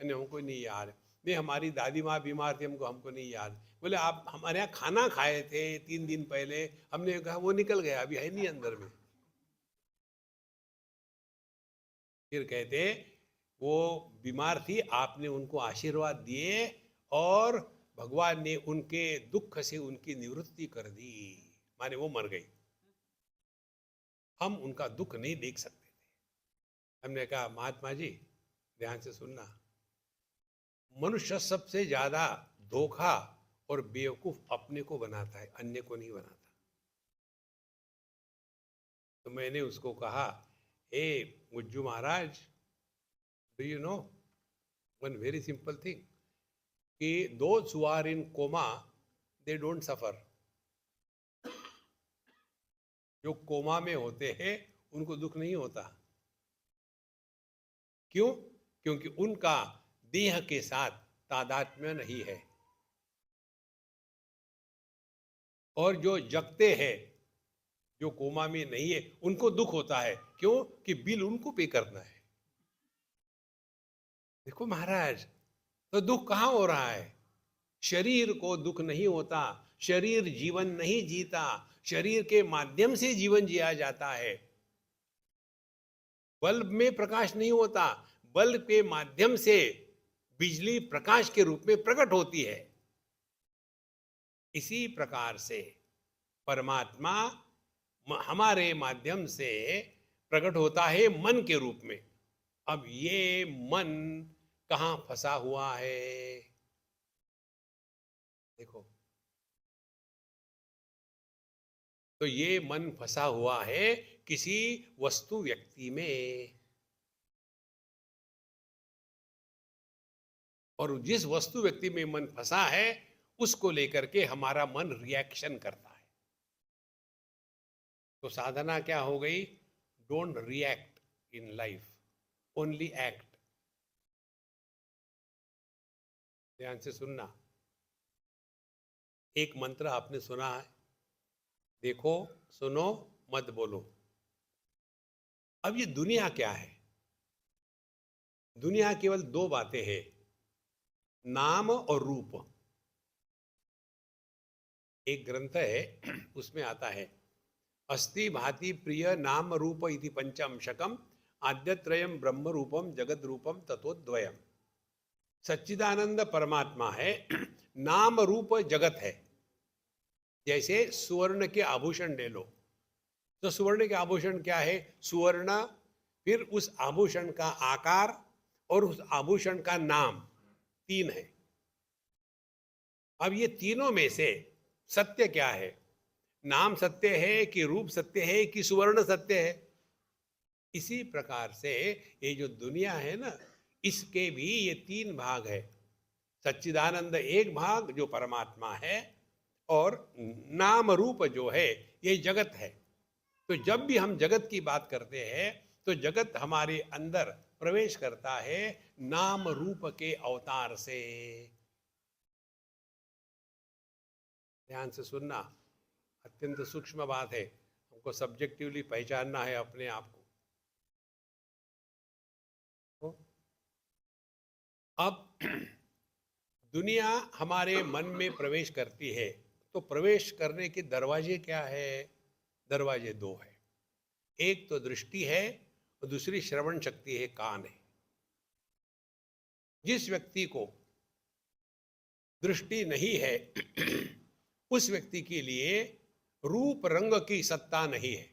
हमको नहीं याद। नहीं हमारी दादी माँ बीमार थी, हमको नहीं याद। बोले आप हमारे यहाँ खाना खाए थे 3 दिन पहले। हमने कहा वो निकल गया, अभी है नहीं अंदर में। फिर कहते वो बीमार थी, आपने उनको आशीर्वाद दिए और भगवान ने उनके दुख से उनकी निवृत्ति कर दी, माने वो मर गई। हम उनका दुख नहीं देख सकते थे। हमने कहा महात्मा जी ध्यान से सुनना, मनुष्य सबसे ज्यादा धोखा और बेवकूफ अपने को बनाता है, अन्य को नहीं बनाता। तो मैंने उसको कहा, hey Mujju Maharaj, do you know one very simple thing, कि those who are in coma they don't suffer. जो कोमा में होते हैं उनको दुख नहीं होता। क्यों? क्योंकि उनका देह के साथ तादात्म्य नहीं है। और जो जगते हैं, जो कोमा में नहीं है, उनको दुख होता है। क्यों? कि बिल उनको पे करना है। देखो महाराज, तो दुख कहाँ हो रहा है? शरीर को दुख नहीं होता, शरीर जीवन नहीं जीता, शरीर के माध्यम से जीवन जिया जाता है। बल्ब में प्रकाश नहीं होता, बल्ब के माध्यम से बिजली प्रकाश के रूप में प्रकट होती है। इसी प्रकार से परमात्मा हमारे माध्यम से प्रकट होता है मन के रूप में। अब ये मन कहाँ फंसा हुआ है? देखो, तो ये मन फंसा हुआ है किसी वस्तु व्यक्ति में, और जिस वस्तु व्यक्ति में मन फंसा है उसको लेकर के हमारा मन रिएक्शन करता है। तो साधना क्या हो गई? Don't react in life, only act. ध्यान से सुनना। एक मंत्र आपने सुना है, देखो, सुनो, मत बोलो। अब ये दुनिया क्या है? दुनिया केवल दो बातें हैं, नाम और रूप। एक ग्रंथ है उसमें आता है, अस्ति भाति प्रिय नाम रूप इति पंचमशकम आद्यत्रयम ब्रह्म रूपम जगत रूपम तत्वद्वयम। सच्चिदानंद परमात्मा है, नाम रूप जगत है। जैसे सुवर्ण के आभूषण ले लो, तो सुवर्ण के आभूषण क्या है? सुवर्ण, फिर उस आभूषण का आकार और उस आभूषण का नाम, तीन है। अब ये तीनों में से सत्य क्या है? नाम सत्य है कि रूप सत्य है कि सुवर्ण सत्य है? इसी प्रकार से ये जो दुनिया है ना, इसके भी ये तीन भाग है। सच्चिदानंद एक भाग जो परमात्मा है, और नाम रूप जो है ये जगत है। तो जब भी हम जगत की बात करते हैं तो जगत हमारे अंदर प्रवेश करता है नाम रूप के अवतार से। ध्यान से सुनना, अत्यंत सूक्ष्म बात है, हमको सब्जेक्टिवली पहचानना है अपने आप को। अब दुनिया हमारे मन में प्रवेश करती है, तो प्रवेश करने के दरवाजे क्या है? दरवाजे दो है। एक तो दृष्टि है और दूसरी श्रवण शक्ति है, कान है। जिस व्यक्ति को दृष्टि नहीं है उस व्यक्ति के लिए रूप रंग की सत्ता नहीं है।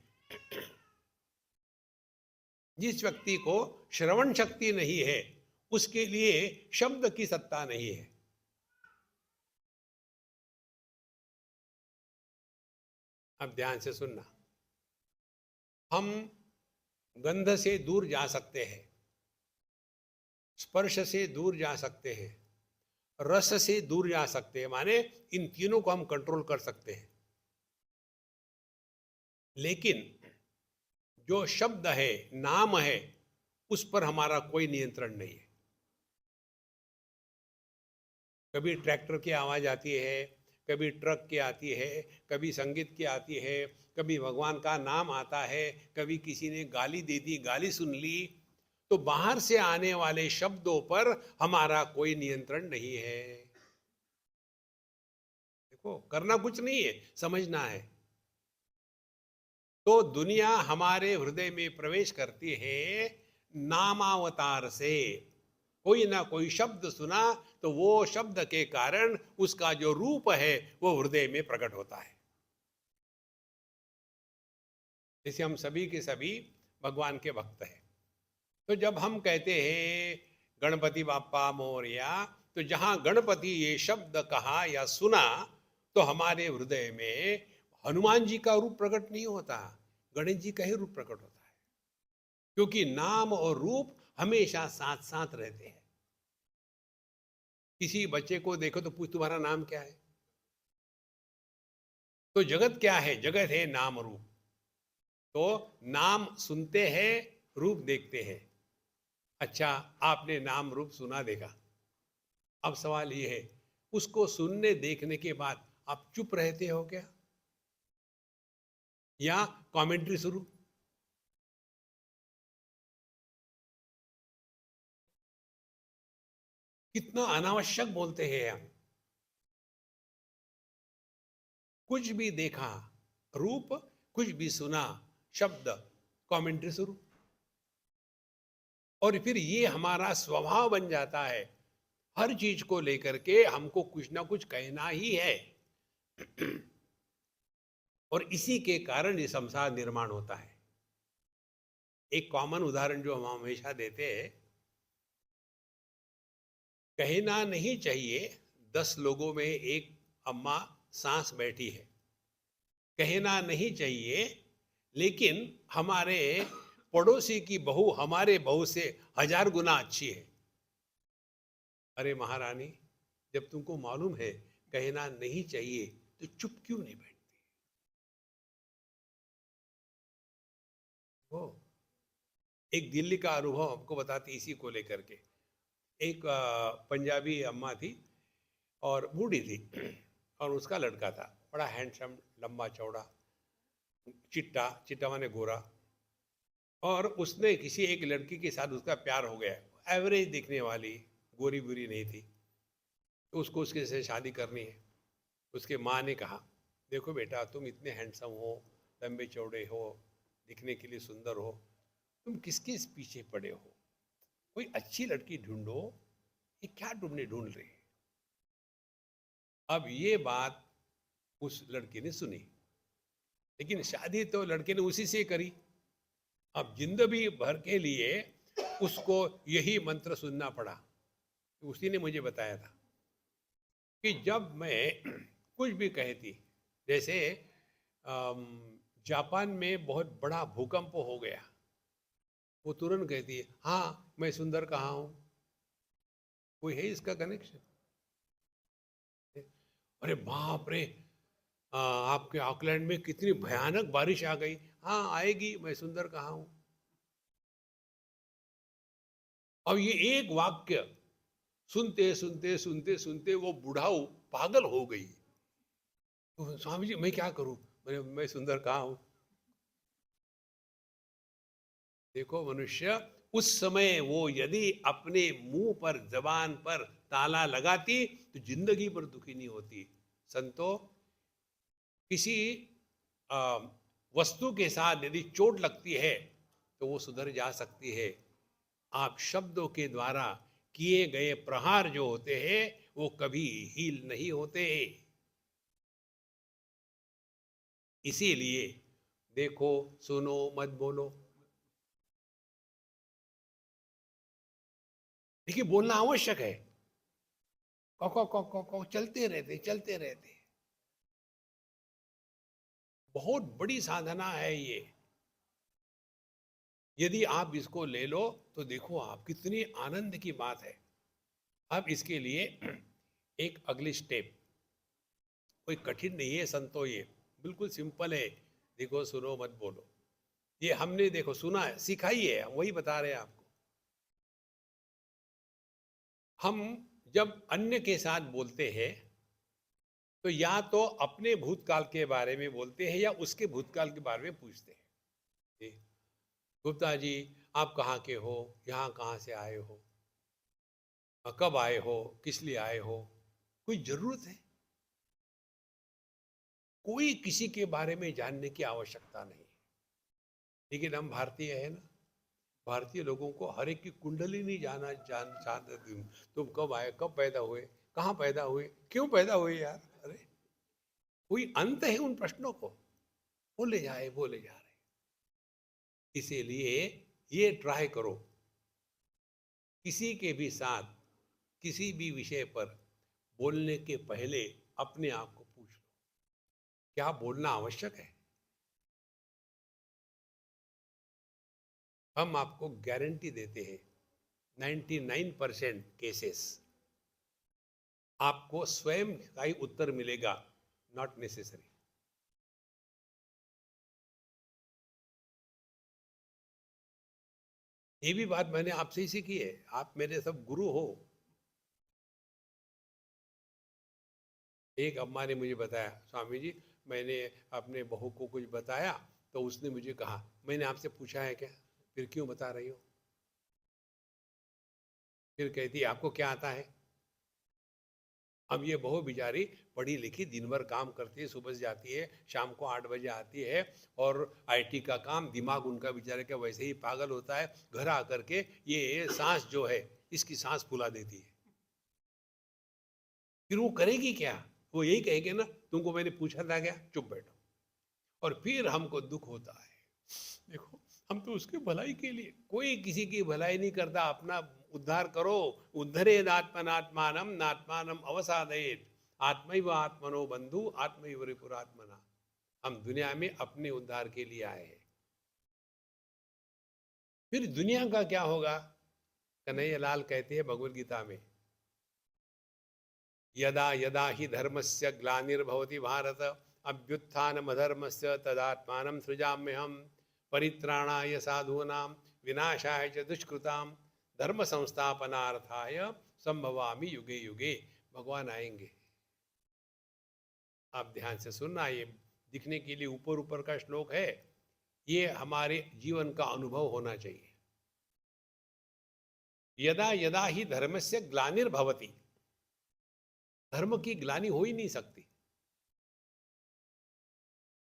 जिस व्यक्ति को श्रवण शक्ति नहीं है उसके लिए शब्द की सत्ता नहीं है। अब ध्यान से सुनना, हम गंध से दूर जा सकते हैं, स्पर्श से दूर जा सकते हैं, रस से दूर जा सकते हैं, माने इन तीनों को हम कंट्रोल कर सकते हैं। लेकिन जो शब्द है, नाम है, उस पर हमारा कोई नियंत्रण नहीं है। कभी ट्रैक्टर की आवाज आती है, कभी ट्रक की आती है, कभी संगीत की आती है, कभी भगवान का नाम आता है, कभी किसी ने गाली दे दी, गाली सुन ली। तो बाहर से आने वाले शब्दों पर हमारा कोई नियंत्रण नहीं है। देखो, करना कुछ नहीं है, समझना है। तो दुनिया हमारे हृदय में प्रवेश करती है नामावतार से। कोई ना कोई शब्द सुना तो वो शब्द के कारण उसका जो रूप है वो हृदय में प्रकट होता है। जैसे हम सभी के सभी भगवान के भक्त हैं, तो जब हम कहते हैं गणपति बाप्पा मोरया, तो जहां गणपति ये शब्द कहा या सुना तो हमारे हृदय में हनुमान जी का रूप प्रकट नहीं होता, गणेश जी का ही रूप प्रकट होता है। क्योंकि नाम और रूप हमेशा साथ साथ रहते हैं। किसी बच्चे को देखो तो पूछ, तुम्हारा नाम क्या है? तो जगत क्या है? जगत है नाम रूप। तो नाम सुनते हैं, रूप देखते हैं। अच्छा, आपने नाम रूप सुना, देखा। अब सवाल ये है, उसको सुनने देखने के बाद आप चुप रहते हो क्या, या कमेंट्री शुरू? कितना अनावश्यक बोलते हैं हम। कुछ भी देखा, रूप, कुछ भी सुना, शब्द, कमेंट्री शुरू। और फिर ये हमारा स्वभाव बन जाता है, हर चीज को लेकर के हमको कुछ ना कुछ कहना ही है। और इसी के कारण ये संसार निर्माण होता है। एक कॉमन उदाहरण जो हम हमेशा देते हैं, कहना नहीं चाहिए 10 लोगों में एक अम्मा सांस बैठी है, कहना नहीं चाहिए, लेकिन हमारे पड़ोसी की बहू हमारे बहू से 1000 गुना अच्छी है। अरे महारानी, जब तुमको मालूम है कहना नहीं चाहिए तो चुप क्यों नहीं बैठती हो? एक दिल्ली का अनुभव आपको बताती इसी को लेकर के। एक पंजाबी अम्मा थी और बूढ़ी थी और उसका लड़का था बड़ा हैंडसम, लंबा चौड़ा, चिट्टा चिट्टा माने गोरा। और उसने किसी एक लड़की के साथ उसका प्यार हो गया, एवरेज दिखने वाली, गोरी बुरी नहीं थी, तो उसको उसके से शादी करनी है। उसके माँ ने कहा, देखो बेटा, तुम इतने हैंडसम हो, लंबे चौड़े हो, दिखने के लिए सुंदर हो, तुम किसके पीछे पड़े हो? कोई अच्छी लड़की ढूंढो, ये क्या तुमने ढूंढ रही? अब ये बात उस लड़की ने सुनी, लेकिन शादी तो लड़के ने उसी से करी। अब जिंदगी भर के लिए उसको यही मंत्र सुनना पड़ा। उसी ने मुझे बताया था कि जब मैं कुछ भी कहती, जैसे जापान में बहुत बड़ा भूकंप हो गया, वो तुरंत कहती है, हाँ मैं सुंदर कहाँ हूँ? कोई है इसका कनेक्शन? अरे बाप रे, आपके ऑकलैंड में कितनी भयानक बारिश आ गई, हाँ आएगी, मैं सुंदर कहाँ हूँ? अब ये एक वाक्य सुनते सुनते सुनते सुनते वो बुढ़ाऊ पागल हो गई। तो स्वामी जी मैं क्या करूं? मैं सुंदर कहाँ हूं? देखो मनुष्य, उस समय वो यदि अपने मुंह पर, जबान पर ताला लगाती तो जिंदगी पर दुखी नहीं होती। संतो, किसी आ, वस्तु के साथ यदि चोट लगती है तो वो सुधर जा सकती है। आप शब्दों के द्वारा किए गए प्रहार जो होते हैं वो कभी हील नहीं होते। इसीलिए देखो, सुनो, मत बोलो। देखिए, बोलना आवश्यक है। कौ चलते रहते चलते रहते, बहुत बड़ी साधना है ये। यदि आप इसको ले लो तो देखो आप, कितनी आनंद की बात है। अब इसके लिए एक अगली स्टेप, कोई कठिन नहीं है संतो, ये बिल्कुल सिंपल है। देखो, सुनो, मत बोलो, ये हमने देखो सुना है, सीखा ही है, वही बता रहे हैं आपको। हम जब अन्य के साथ बोलते हैं तो या तो अपने भूतकाल के बारे में बोलते हैं या उसके भूतकाल के बारे में पूछते हैं। जी, गुप्ता जी, आप कहाँ के हो? यहाँ कहाँ से आए हो? कब आए हो? किस लिए आए हो? कोई जरूरत है? कोई किसी के बारे में जानने की आवश्यकता नहीं। लेकिन हम भारतीय है ना, भारतीय लोगों को हर एक की कुंडली नहीं जानते। तुम कब आए, कब पैदा हुए, कहाँ पैदा हुए, क्यों पैदा हुए यार? अरे, कोई अंत है उन प्रश्नों को? बोले जा रहे। इसीलिए ये ट्राई करो, किसी के भी साथ किसी भी विषय पर बोलने के पहले अपने आप को पूछ लो, क्या बोलना आवश्यक है? हम आपको गारंटी देते हैं, 99% केसेस आपको स्वयं का ही उत्तर मिलेगा, नॉट नेसेसरी। ये भी बात मैंने आपसे ही सीखी है, आप मेरे सब गुरु हो। एक अम्मा ने मुझे बताया, स्वामी जी मैंने अपने बहू को कुछ बताया तो उसने मुझे कहा, मैंने आपसे पूछा है क्या, फिर क्यों बता रही हो? फिर कहती है, आपको क्या आता है? अब ये बहू बेचारी पढ़ी लिखी, दिन भर काम करती है, सुबह से जाती है, शाम को 8 बजे आती है, और आईटी का काम, दिमाग उनका बेचारे का वैसे ही पागल होता है। घर आकर के ये सांस जो है, इसकी सांस फुला देती है। फिर वो करेगी क्या? वो यही कहेगी ना, तुमको मैंने पूछा था क्या, चुप बैठो। और फिर हमको दुख होता है। देखो, हम तो उसकी भलाई के लिए, कोई किसी की भलाई नहीं करता, अपना उद्धार करो। उद्धरेद आत्मनात्मानम नात्मानम अवसादयेत, आत्मैव आत्मनो बंधु आत्मैव रिपुरात्मना। हम दुनिया में अपने उद्धार के लिए आए हैं। फिर दुनिया का क्या होगा? कन्हैया लाल कहते हैं भगवद गीता में, यदा यदा ही धर्मस्य ग्लानिर्भवति भारत अभ्युत्थानमधर्मस्य तदात्मानं सृजाम्यहम् परित्राणाय साधूनां विनाशाय च दुष्कृतां धर्म संस्थापनार्थाय संभवामि युगे युगे। भगवान आएंगे। आप ध्यान से सुनना, ये दिखने के लिए ऊपर ऊपर का श्लोक है, ये हमारे जीवन का अनुभव होना चाहिए। यदा यदा ही धर्मस्य ग्लानिर्भवति, धर्म की ग्लानि हो ही नहीं सकती।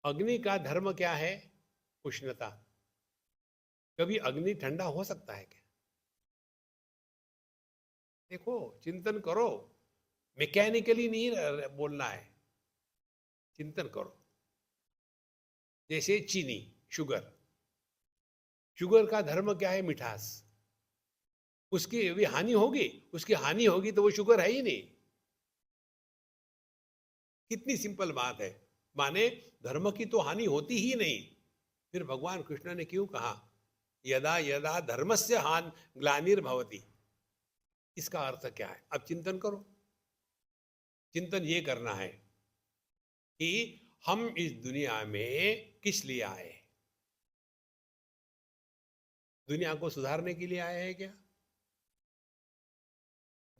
अग्नि का धर्म क्या है? उष्णता। कभी अग्नि ठंडा हो सकता है क्या? देखो, चिंतन करो, मैकेनिकली नहीं बोलना है, चिंतन करो। जैसे चीनी, शुगर, शुगर का धर्म क्या है? मिठास। उसकी भी हानि होगी, उसकी हानि होगी तो वो शुगर है ही नहीं। कितनी सिंपल बात है। माने धर्म की तो हानि होती ही नहीं। फिर भगवान कृष्ण ने क्यों कहा यदा यदा धर्मस्य हान ग्लानिर्भवति? इसका अर्थ क्या है? अब चिंतन करो। चिंतन ये करना है कि हम इस दुनिया में किस लिए आए? दुनिया को सुधारने के लिए आए हैं क्या?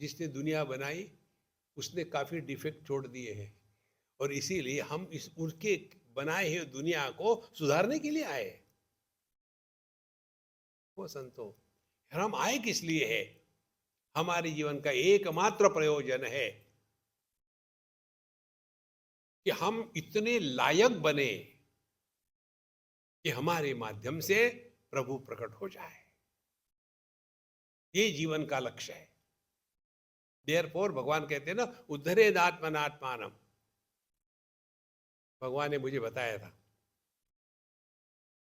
जिसने दुनिया बनाई उसने काफी डिफेक्ट छोड़ दिए हैं, और इसीलिए हम इस उनके बनाए हुए दुनिया को सुधारने के लिए आए। वो संतो, हम आए किस लिए है? हमारे जीवन का एकमात्र प्रयोजन है कि हम इतने लायक बने कि हमारे माध्यम से प्रभु प्रकट हो जाए। ये जीवन का लक्ष्य है। देयरफॉर भगवान कहते हैं ना, उद्धरेद आत्मनात्मानम। भगवान ने मुझे बताया था,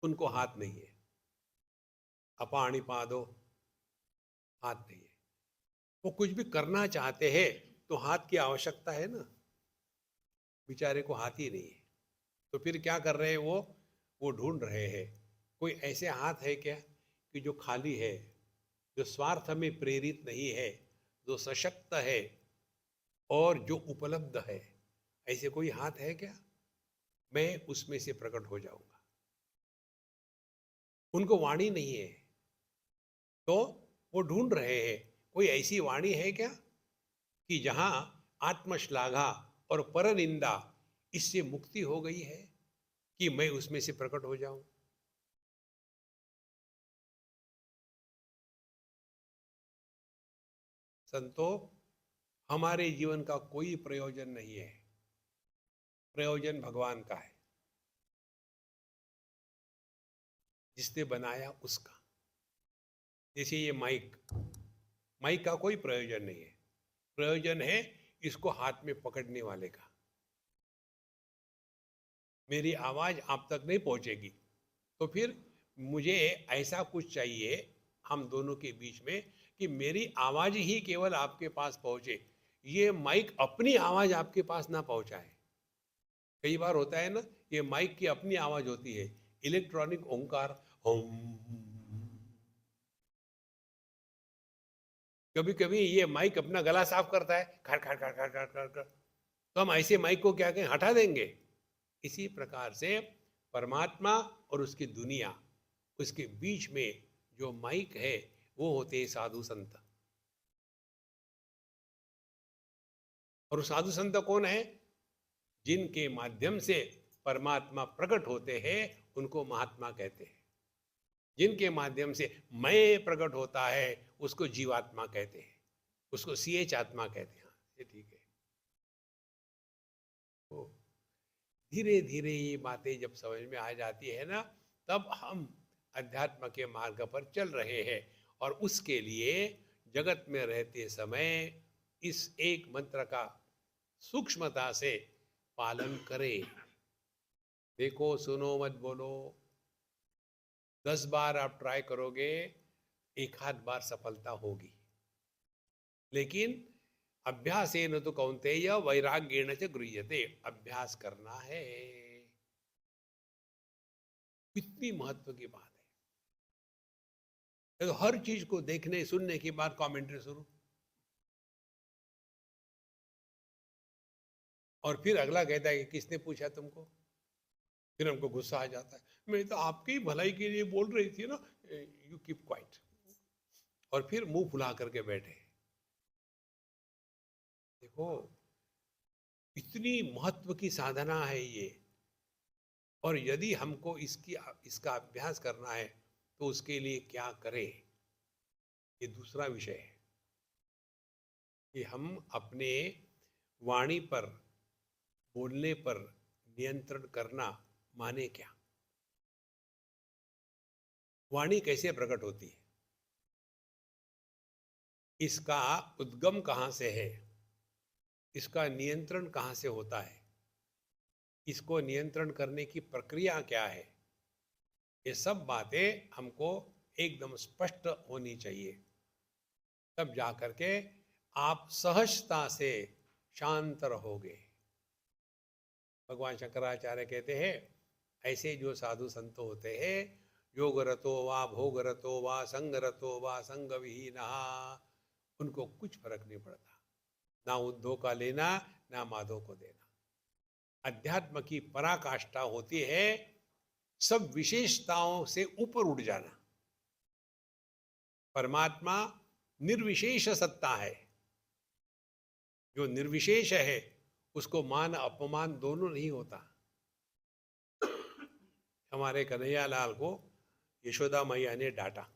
उनको हाथ नहीं है, अपाणि पादो, हाथ नहीं है। वो कुछ भी करना चाहते हैं तो हाथ की आवश्यकता है ना, बेचारे को हाथ ही नहीं है। तो फिर क्या कर रहे हैं वो ढूंढ रहे हैं कोई ऐसे हाथ है क्या कि जो खाली है, जो स्वार्थ में प्रेरित नहीं है, जो सशक्त है और जो उपलब्ध है। ऐसे कोई हाथ है क्या? मैं उसमें से प्रकट हो जाऊंगा। उनको वाणी नहीं है तो वो ढूंढ रहे हैं कोई ऐसी वाणी है क्या कि जहां आत्मश्लाघा और परनिंदा, इससे मुक्ति हो गई है, कि मैं उसमें से प्रकट हो जाऊं। संतो, हमारे जीवन का कोई प्रयोजन नहीं है, प्रयोजन भगवान का है, जिसने बनाया उसका। जैसे ये माइक, माइक का कोई प्रयोजन नहीं है, प्रयोजन है इसको हाथ में पकड़ने वाले का। मेरी आवाज आप तक नहीं पहुंचेगी, तो फिर मुझे ऐसा कुछ चाहिए हम दोनों के बीच में कि मेरी आवाज ही केवल आपके पास पहुंचे, ये माइक अपनी आवाज आपके पास ना पहुंचाए। कई बार होता है ना, ये माइक की अपनी आवाज होती है, इलेक्ट्रॉनिक ओंकार हम। कभी कभी ये माइक अपना गला साफ करता है, खड़ खड़ खड़ खड़ खड़ खड़ खड़, तो हम ऐसे माइक को क्या कहें, हटा देंगे। इसी प्रकार से परमात्मा और उसकी दुनिया, उसके बीच में जो माइक है वो होते हैं साधु संत। और साधु संत कौन है? जिनके माध्यम से परमात्मा प्रकट होते हैं उनको महात्मा कहते हैं। जिनके माध्यम से मैं प्रकट होता है उसको जीवात्मा कहते हैं, उसको सीएच आत्मा कहते हैं। ये ठीक है। तो धीरे धीरे ये बातें जब समझ में आ जाती है ना, तब हम अध्यात्म के मार्ग पर चल रहे हैं। और उसके लिए जगत में रहते समय इस एक मंत्र का सूक्ष्मता से पालन करें। देखो सुनो मत बोलो, 10 बार आप ट्राई करोगे, एक आध बार सफलता होगी, लेकिन अभ्यासेन तो कौन्तेय वैराग्येण च गृह्यते, अभ्यास करना है। कितनी महत्व की बात है। तो हर चीज को देखने सुनने के बाद कमेंट्री शुरू, और फिर अगला कहता है कि किसने पूछा तुमको। फिर हमको गुस्सा आ जाता है, मैं तो आपकी भलाई के लिए बोल रही थी ना, यू कीप क्वाइट। और फिर मुंह फुला करके बैठे। देखो इतनी महत्व की साधना है ये, और यदि हमको इसका अभ्यास करना है तो उसके लिए क्या करें, ये दूसरा विषय है। कि हम अपने वाणी पर, बोलने पर नियंत्रण करना माने क्या। वाणी कैसे प्रकट होती है, इसका उद्गम कहाँ से है, इसका नियंत्रण कहाँ से होता है, इसको नियंत्रण करने की प्रक्रिया क्या है, ये सब बातें हमको एकदम स्पष्ट होनी चाहिए। तब जाकर के आप सहजता से शांत रहोगे। भगवान शंकराचार्य कहते हैं, ऐसे जो साधु संत होते हैं, योग रतो वा भोग रतो वा संग रतो वा संग विहीना, उनको कुछ फर्क नहीं पड़ता, ना उद्धव का लेना ना माधव को देना। अध्यात्म की पराकाष्ठा होती है सब विशेषताओं से ऊपर उठ जाना। परमात्मा निर्विशेष सत्ता है। जो निर्विशेष है उसको मान अपमान दोनों नहीं होता। हमारे कन्हैया लाल को यशोदा मैया ने डांटा,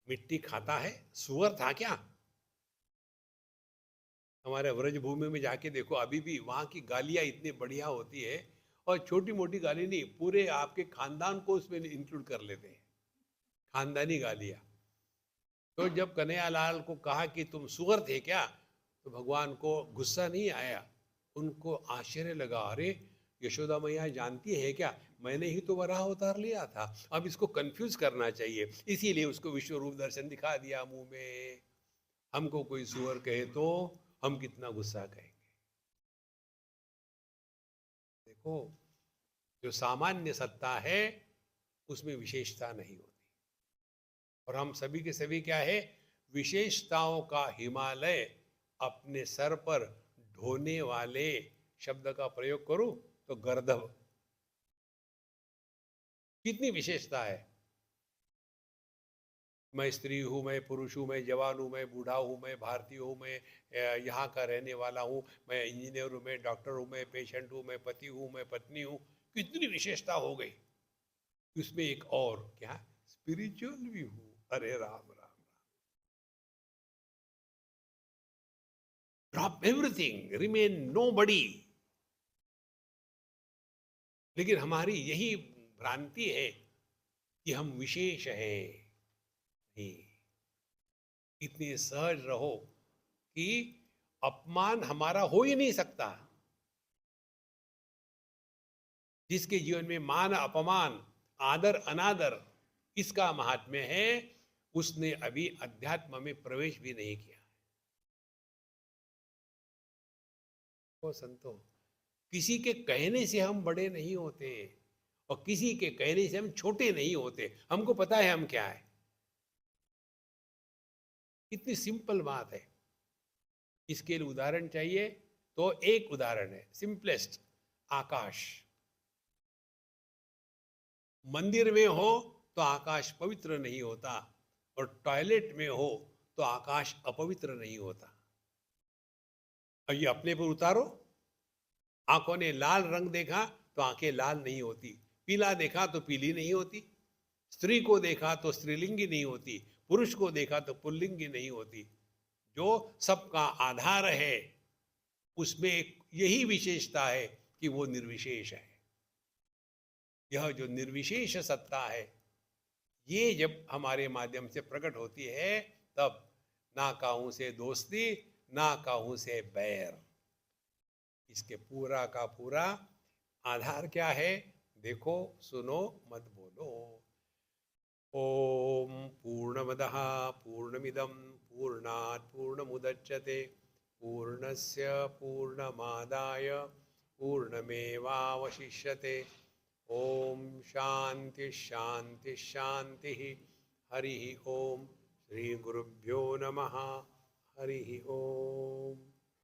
मिट्टी खाता है, सुअर था क्या। हमारे व्रज भूमि में जाके देखो, अभी भी वहां की गालियां इतनी बढ़िया होती है, और छोटी मोटी गाली नहीं, पूरे आपके खानदान को उसमें इंक्लूड कर लेते हैं, खानदानी गालियां। तो जब कन्हैया लाल को कहा कि तुम सुअर थे क्या, तो भगवान को गुस्सा नहीं आया, उनको आश्चर्य लगा, अरे यशोदा मैया जानती है क्या, मैंने ही तो वराह अवतार लिया था, अब इसको कंफ्यूज करना चाहिए, इसीलिए उसको विश्व रूप दर्शन दिखा दिया मुंह में। हमको कोई सुअर कहे तो हम कितना गुस्सा कहेंगे। देखो जो सामान्य सत्ता है उसमें विशेषता नहीं होती, और हम सभी के सभी क्या है, विशेषताओं का हिमालय अपने सर पर ढोने वाले, शब्द का प्रयोग करूं तो गर्दभ। कितनी विशेषता है, मैं स्त्री हूँ, मैं पुरुष हूँ, मैं जवान हूँ, मैं बूढ़ा हूँ, मैं भारतीय हूँ, मैं यहाँ का रहने वाला हूँ, मैं इंजीनियर हूँ, मैं डॉक्टर हूँ, मैं पेशेंट हूँ, मैं पति हूँ, मैं पत्नी हूँ। कितनी विशेषता हो गई। उसमें एक और क्या, स्पिरिचुअल भी हूँ। अरे Ram Ram, drop everything, remain nobody. लेकिन हमारी यही भ्रांति है कि हम विशेष हैं। नहीं, इतनी सहज रहो कि अपमान हमारा हो ही नहीं सकता। जिसके जीवन में मान अपमान, आदर अनादर, इसका महात्म्य है, उसने अभी अध्यात्म में प्रवेश भी नहीं किया। तो संतो, किसी के कहने से हम बड़े नहीं होते, और किसी के कहने से हम छोटे नहीं होते। हमको पता है हम क्या है। इतनी सिंपल बात है। इसके लिए उदाहरण चाहिए तो एक उदाहरण है, सिंपलेस्ट, आकाश। मंदिर में हो तो आकाश पवित्र नहीं होता, और टॉयलेट में हो तो आकाश अपवित्र नहीं होता। और ये अपने पर उतारो, आंखों ने लाल रंग देखा तो आंखें लाल नहीं होती, पीला देखा तो पीली नहीं होती, स्त्री को देखा तो स्त्रीलिंगी नहीं होती, पुरुष को देखा तो पुल्लिंगी नहीं होती। जो सबका आधार है उसमें एक यही विशेषता है कि वो निर्विशेष है। यह जो निर्विशेष सत्ता है, ये जब हमारे माध्यम से प्रकट होती है, तब ना काहू से दोस्ती, ना काहू से बैर, इसके पूरा का पूरा आधार क्या है? देखो, सुनो, मत बोलो। ओम पूर्णमदः पूर्णमिदं पूर्णात् पूर्णमुदच्यते पूर्णस्य पूर्णमादाय पूर्णमेवावशिष्यते। ओम शांति शांति शांति। हरि ओम। श्री गुरुभ्यो नमः। हरि ओम।